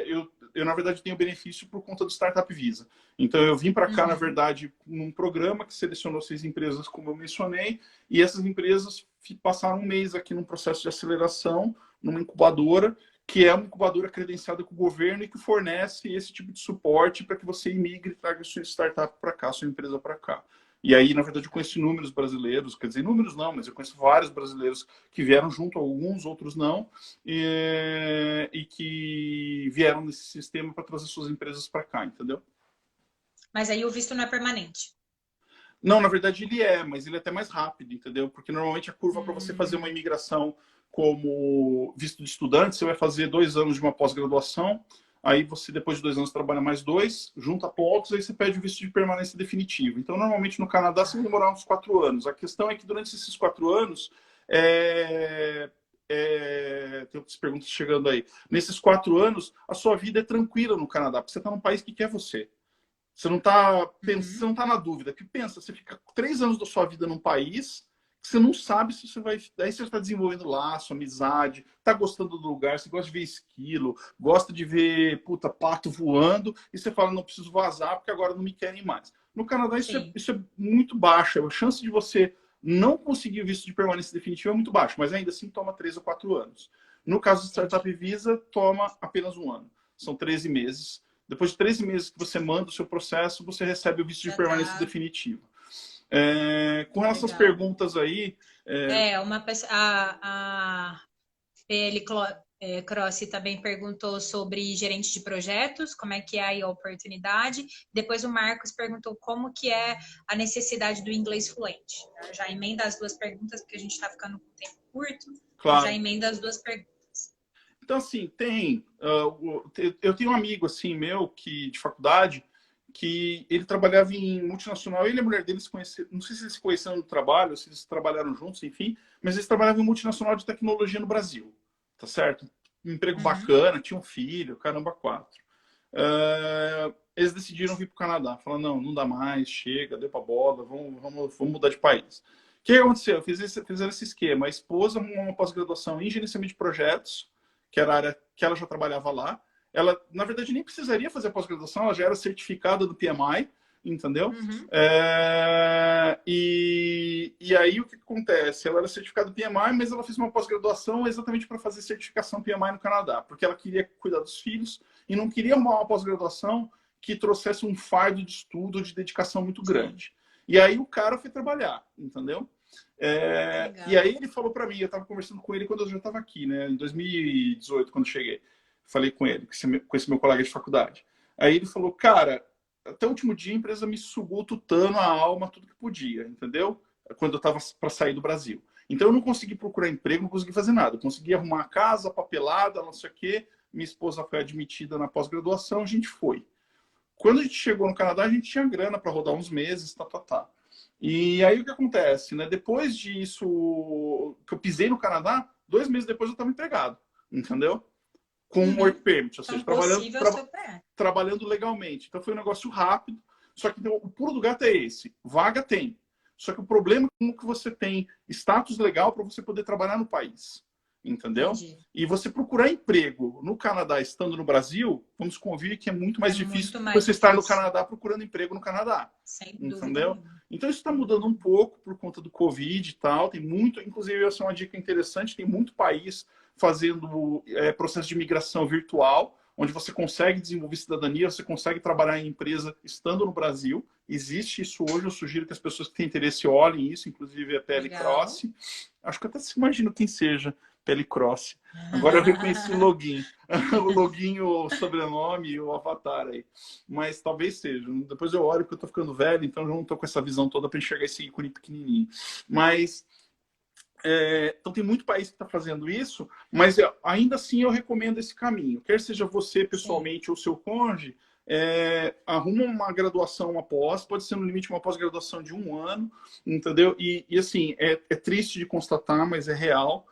eu na verdade, tenho benefício por conta do Startup Visa. Então, eu vim para cá, na verdade, num programa que selecionou 6 empresas, como eu mencionei, e essas empresas passaram um mês aqui num processo de aceleração, numa incubadora, que é uma incubadora credenciada com o governo e que fornece esse tipo de suporte para que você imigre e traga sua startup para cá, sua empresa para cá. E aí, na verdade, eu conheço inúmeros brasileiros, quer dizer, inúmeros não, mas eu conheço vários brasileiros que vieram junto, alguns, outros não, e que vieram nesse sistema para trazer suas empresas para cá, entendeu? Mas aí o visto não é permanente. Não, na verdade ele é, mas ele é até mais rápido, entendeu? Porque normalmente a curva para você fazer uma imigração como visto de estudante, você vai fazer 2 anos de uma pós-graduação, aí você, depois de 2 anos, trabalha mais 2, junta pontos, aí você pede o visto de permanência definitivo. Então, normalmente no Canadá você vai demorar uns 4 anos. A questão é que durante esses 4 anos, tem outras perguntas chegando aí. Nesses 4 anos, a sua vida é tranquila no Canadá, porque você está num país que quer você. Você não está você não tá na dúvida. Que pensa, você fica 3 anos da sua vida num país que você não sabe se você vai. Daí você está desenvolvendo laço, amizade, está gostando do lugar, você gosta de ver esquilo, gosta de ver pato voando, e você fala, não preciso vazar porque agora não me querem mais. No Canadá, isso é muito baixo. A chance de você não conseguir o visto de permanência definitiva é muito baixo, mas ainda assim toma 3 ou 4 anos. No caso do Startup Visa, toma apenas 1 ano. São 13 meses. Depois de 13 meses que você manda o seu processo, você recebe o visto de Já permanência tá. definitiva. Com relação às Legal. perguntas aí, Uma pessoa, a PL Crossi também perguntou sobre gerente de projetos, como é que é aí a oportunidade. Depois o Marcos perguntou como que é a necessidade do inglês fluente. Eu já emenda as duas perguntas, porque a gente está ficando com tempo curto. Eu já claro. emenda as duas perguntas. Então, assim, eu tenho um amigo, assim, meu, de faculdade, que ele trabalhava em multinacional, ele e a mulher dele se conheceram, não sei se eles se conheceram no trabalho, se eles trabalharam juntos, enfim, mas eles trabalhavam em multinacional de tecnologia no Brasil, tá certo? Um emprego Uhum. bacana, tinha um filho, caramba, quatro. Eles decidiram vir para o Canadá, falaram, não dá mais, chega, deu pra bola, vamos mudar de país. O que aconteceu? Fizeram esse esquema, a esposa arrumou uma pós-graduação em gerenciamento de projetos, que era a área que ela já trabalhava lá. Ela, na verdade, nem precisaria fazer pós-graduação, ela já era certificada do PMI, entendeu? Uhum. E aí o que acontece? Ela era certificada do PMI, mas ela fez uma pós-graduação exatamente para fazer certificação PMI no Canadá, porque ela queria cuidar dos filhos e não queria uma pós-graduação que trouxesse um fardo de estudo, de dedicação muito grande. E aí o cara foi trabalhar, entendeu? E aí ele falou para mim, eu estava conversando com ele quando eu já estava aqui, né, em 2018, quando eu cheguei. Falei com ele, com esse meu colega de faculdade. Aí ele falou, cara, até o último dia a empresa me sugou tutano a alma, tudo que podia, entendeu? Quando eu estava para sair do Brasil. Então eu não consegui procurar emprego, não consegui fazer nada. Eu consegui arrumar a casa, papelada, não sei o quê. Minha esposa foi admitida na pós-graduação, a gente foi. Quando a gente chegou no Canadá, a gente tinha grana para rodar uns meses, tá. E aí o que acontece, né? Depois disso, que eu pisei no Canadá, 2 meses depois eu estava empregado, entendeu? Com um work permit, ou seja, trabalhando legalmente. Então foi um negócio rápido, só que então, o pulo do gato é esse. Vaga tem. Só que o problema é que você tem status legal para você poder trabalhar no país. Entendeu? Entendi. E você procurar emprego no Canadá estando no Brasil, vamos convir que é muito mais difícil do que você estar no Canadá procurando emprego no Canadá. Sem entendeu? Dúvida. Então isso está mudando um pouco por conta do Covid e tal. Tem muito, inclusive essa é uma dica interessante, tem muito país fazendo processo de migração virtual, onde você consegue desenvolver cidadania, você consegue trabalhar em empresa estando no Brasil. Existe isso hoje, eu sugiro que as pessoas que têm interesse olhem isso, inclusive a PL Cross. Acho que até se imagino quem seja PL Cross. Agora eu reconheci o login. O login, o sobrenome e o avatar aí. Mas talvez seja. Depois eu olho porque eu tô ficando velho, então eu não tô com essa visão toda para enxergar esse ícone pequenininho. Mas então tem muito país que está fazendo isso, mas ainda assim eu recomendo esse caminho. Quer seja você pessoalmente ou seu cônjuge, arruma uma graduação, uma pós, pode ser no limite uma pós-graduação de 1 ano, entendeu? E assim, é triste de constatar, mas é real.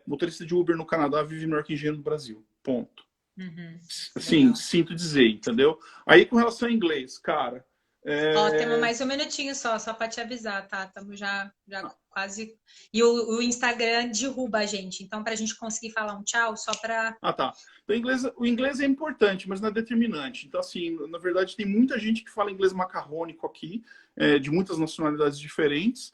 Motorista de Uber no Canadá vive melhor que engenheiro no Brasil. Ponto. Assim, sinto dizer, entendeu? Aí com relação ao inglês, cara... temos mais um minutinho só para te avisar, tá? Estamos já quase... E o Instagram derruba a gente, então para a gente conseguir falar um tchau, só para... tá. Então, o inglês é importante, mas não é determinante. Então, assim, na verdade, tem muita gente que fala inglês macarrônico aqui, de muitas nacionalidades diferentes.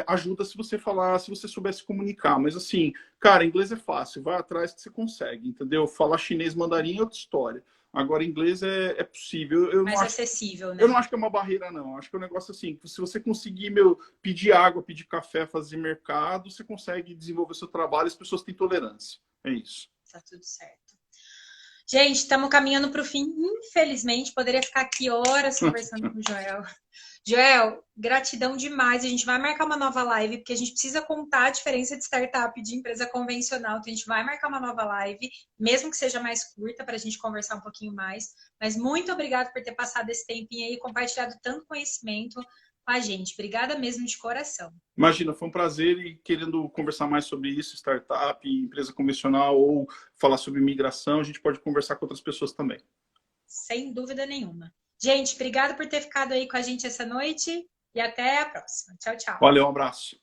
Ajuda se você falar, se você souber se comunicar. Mas, assim, cara, inglês é fácil, vai atrás que você consegue, entendeu? Falar chinês, mandarim é outra história. Agora, inglês é possível. Mais acessível, né? Eu não acho que é uma barreira, não. Acho que é um negócio assim, que se você conseguir, pedir água, pedir café, fazer mercado, você consegue desenvolver seu trabalho, as pessoas têm tolerância. É isso. Tá tudo certo. Gente, estamos caminhando para o fim. Infelizmente, poderia ficar aqui horas conversando com o Joel. Joel, gratidão demais. A gente vai marcar uma nova live, porque a gente precisa contar a diferença de startup e de empresa convencional. Então, a gente vai marcar uma nova live, mesmo que seja mais curta, para a gente conversar um pouquinho mais. Mas muito obrigada por ter passado esse tempinho aí e compartilhado tanto conhecimento com a gente. Obrigada mesmo de coração. Imagina, foi um prazer e querendo conversar mais sobre isso, startup, empresa convencional ou falar sobre migração, a gente pode conversar com outras pessoas também. Sem dúvida nenhuma. Gente, obrigada por ter ficado aí com a gente essa noite e até a próxima. Tchau, tchau. Valeu, um abraço.